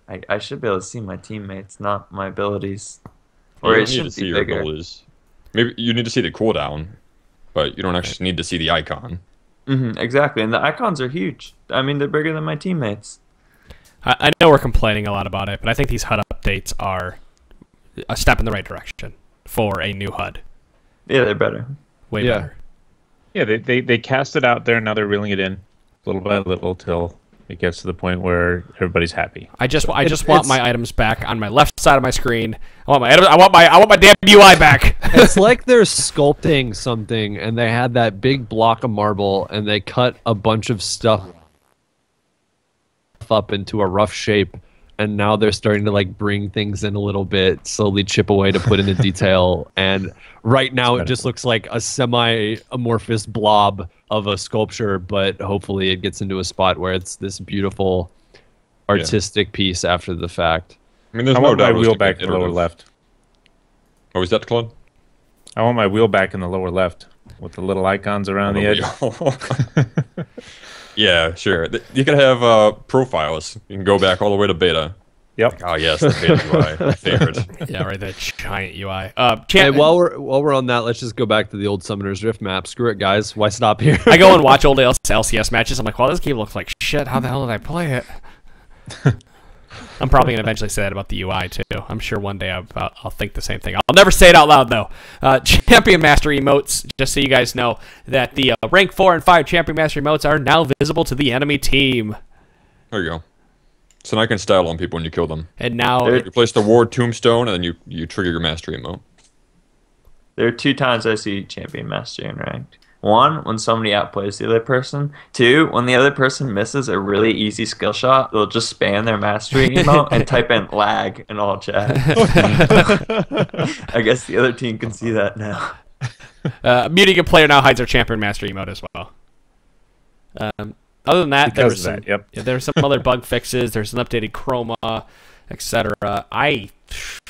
I should be able to see my teammates, not my abilities. Or You it don't need to should see be your bigger. abilities. Maybe you need to see the cooldown, but you don't actually need to see the icon. Exactly, and the icons are huge. I mean, they're bigger than my teammates. I know we're complaining a lot about it, but I think these HUD updates are a step in the right direction for a new HUD. Yeah, they're better. Way better. Yeah, they cast it out there. Now they're reeling it in little by little till it gets to the point where everybody's happy. I just want my items back on my left side of my screen. I want my items, I want my damn UI back. It's like they're sculpting something, and they had that big block of marble, and they cut a bunch of stuff up into a rough shape, and now they're starting to like bring things in a little bit, slowly chip away to put in the detail. And right now, it just looks like a semi-amorphous blob of a sculpture, but hopefully, it gets into a spot where it's this beautiful artistic piece after the fact. I mean, there's I no want my doubt it was wheel like back an in the lower iterative- left. Oh, is that Claude? I want my wheel back in the lower left with the little icons around the edge. Yeah, sure. You can have profiles. You can go back all the way to beta. Yep. Oh yes, the beta UI, my favorite. Yeah, right. That giant UI. Hey, while we're on that, let's just go back to the old Summoner's Rift map. Screw it, guys. Why stop here? I go and watch old LCS matches. I'm like, well, this game looks like shit. How the hell did I play it? I'm probably gonna eventually say that about the UI too. I'm sure one day I'll think the same thing. I'll never say it out loud though. Champion Master emotes. Just so you guys know that the rank 4 and 5 Champion Master emotes are now visible to the enemy team. There you go. So now I can style on people when you kill them. And now You place the ward tombstone, and then you trigger your mastery emote. There are 2 times I see Champion Mastery in ranked. 1, when somebody outplays the other person. 2, when the other person misses a really easy skill shot, they'll just spam their mastery emote and type in lag in all chat. I guess the other team can see that now. muting a player now hides their Champion Master emote as well. Other than that, there was some, there's some other bug fixes. There's an updated chroma, etc.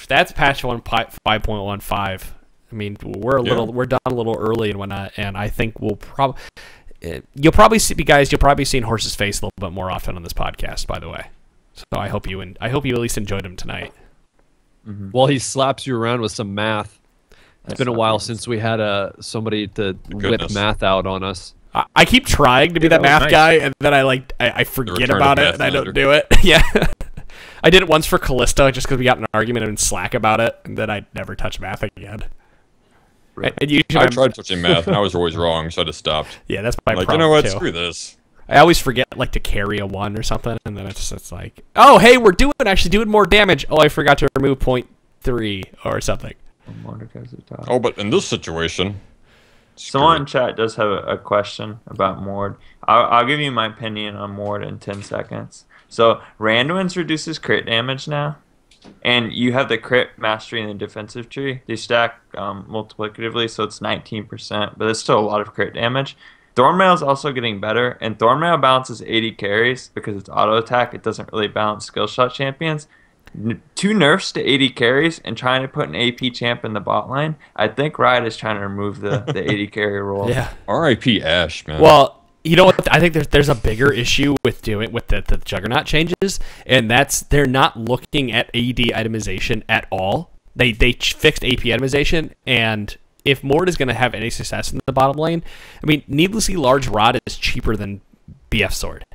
That's patch 5.15. I mean, we're done a little early and whatnot, and I think you'll probably be seeing Horse's face a little bit more often on this podcast. By the way, so I hope you at least enjoyed him tonight. While he slaps you around with some math. It's been a while since we had somebody to whip math out on us. I keep trying to be that math guy, and then I forget about it, and I don't do it. Yeah. I did it once for Callista, just because we got in an argument in Slack about it, and then I never touched math again. Right. And usually I tried touching math, and I was always wrong, so I just stopped. Yeah, that's my Like, problem, you know what? too. Screw this. I always forget to carry a 1 or something, and then it's like, oh, hey, we're actually doing more damage. Oh, I forgot to remove 0.3 or something. Oh, but in this situation... Someone in chat does have a question about Mord. I'll give you my opinion on Mord in 10 seconds. So, Randuin's reduces crit damage now, and you have the crit mastery in the defensive tree. They stack multiplicatively, so it's 19%, but it's still a lot of crit damage. Thornmail is also getting better, and Thornmail balances 80 carries because it's auto attack. It doesn't really balance skill shot champions. 2 nerfs to 80 carries and trying to put an AP champ in the bot lane. I think Riot is trying to remove the 80 carry rule. Yeah. R.I.P. Ash, man. Well, you know what? I think there's a bigger issue with the Juggernaut changes, and that's they're not looking at AD itemization at all. They fixed AP itemization, and if Mord is going to have any success in the bottom lane, I mean, needlessly large rod is cheaper than BF sword.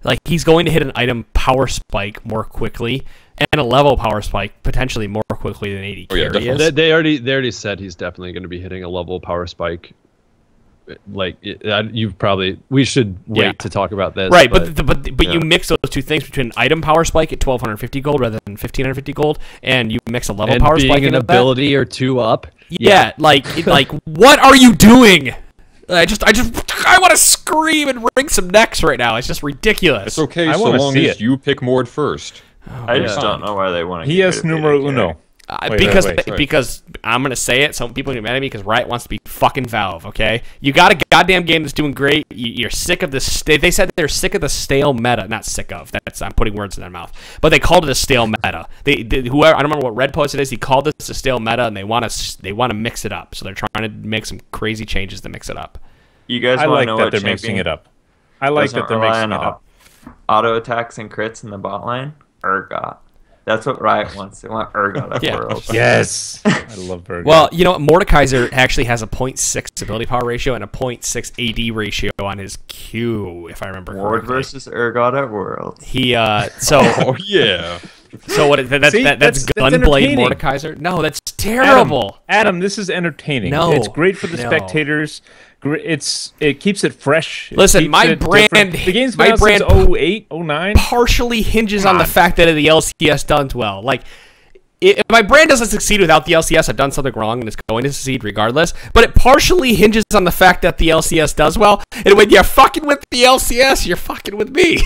Like, he's going to hit an item power spike more quickly, and a level power spike potentially more quickly than 80 carry is. They already said he's definitely going to be hitting a level power spike. Like, we should wait to talk about this. Right, but you mix those two things between an item power spike at 1,250 gold rather than 1,550 gold, and you mix a level power spike an ability or 2 up. Yeah, like what are you doing? I want to scream and wring some necks right now. It's just ridiculous. It's okay so long as you pick Mord first. I just don't know why they want to. He is numero uno. Because I'm gonna say it. Some people get mad at me because Riot wants to be fucking Valve. Okay, you got a goddamn game that's doing great. You're sick of this. They said they're sick of the stale meta. Not sick of. I'm putting words in their mouth. But they called it a stale meta. Whoever, I don't remember what Red posted is. He called this a stale meta, and they want to mix it up. So they're trying to make some crazy changes to mix it up. You guys I like know that what they're champion mixing it up. I like that they're mixing it up. Auto attacks and crits in the bot lane. Urgot. That's what Riot wants. They want Urgot at Worlds. Yes. I love Urgot. Well, you know, Mordekaiser actually has a 0.6 ability power ratio and a 0.6 AD ratio on his Q, if I remember correctly. Ward versus Urgot at Worlds. He Oh yeah. So what? That's Gunblade Mordekaiser? No, that's terrible. Adam, this is entertaining. No, it's great for the spectators. It keeps it fresh. Listen, my brand, the game's been out since 08, 09. Partially hinges on the fact that the LCS done well. Like, if my brand doesn't succeed without the LCS, I've done something wrong, and it's going to succeed regardless. But it partially hinges on the fact that the LCS does well. And when you're fucking with the LCS, you're fucking with me.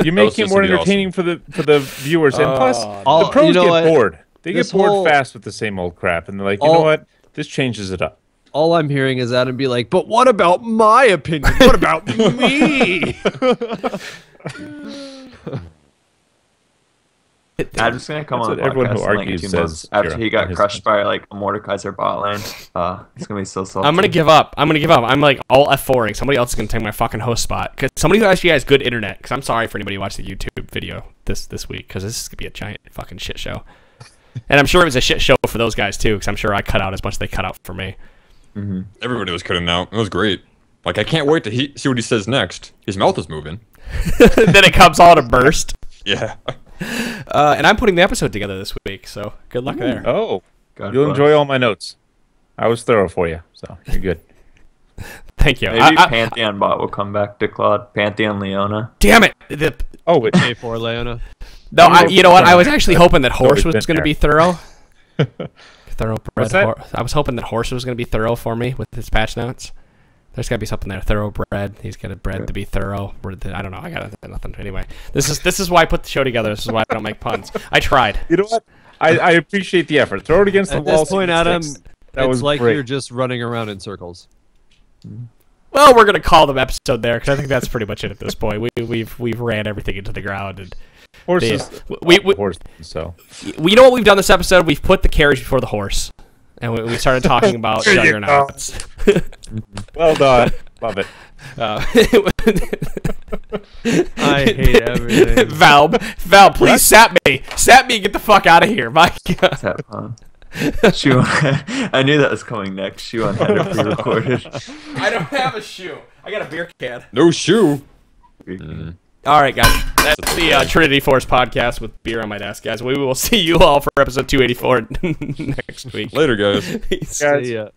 You're making it more entertaining for the viewers, and plus the pros get bored. They get bored fast with the same old crap, and they're like, you know what? This changes it up. All I'm hearing is Adam be like, but what about my opinion? What about me? Adam's gonna come on the everyone who podcast argues in like 2 months after he got crushed by like a Mordekaiser bot lane. It's gonna be so salty. I'm gonna give up. I'm like all F4ing. Somebody else is gonna take my fucking host spot. Cause somebody who actually has good internet. Cause I'm sorry for anybody who watched the YouTube video this week. Cause this is gonna be a giant fucking shit show. And I'm sure it was a shit show for those guys too. Cause I'm sure I cut out as much as they cut out for me. Mm-hmm. Everybody was cutting out. It was great. Like, I can't wait to see what he says next. His mouth is moving. Then it comes all to burst. Yeah. And I'm putting the episode together this week, so good luck there. Oh, you'll enjoy all my notes. I was thorough for you, so you're good. Thank you. Maybe Pantheon bot will come back to Claude. Pantheon Leona. Damn it! A4 Leona. No, you know what? I was actually hoping that Horse was going to be thorough. Thoroughbred. I was hoping that Horse was going to be thorough for me with his patch notes. There's got to be something there. Thoroughbred. He's got a bread to be thorough. I don't know. I got nothing. Anyway, this is why I put the show together. This is why I don't make puns. I tried. You know what? I appreciate the effort. Throw it against the wall. At this point, Adam, it's like great. you're just running around in circles. Well, we're gonna call the episode there because I think that's pretty much it at this point. We've ran everything into the ground and. Horses. So you know what we've done this episode? We've put the carriage before the horse, and we started talking about juggernauts. Well done. Love it. I hate everything. Val, please sap me, and get the fuck out of here, my God. Sap on. I knew that was coming next. Shoe on had it pre-recorded. I don't have a shoe. I got a beer can. No shoe. All right, guys. That's the Trinity Force podcast with beer on my desk, guys. We will see you all for episode 284 next week. Later, guys. Peace. Guys. See ya.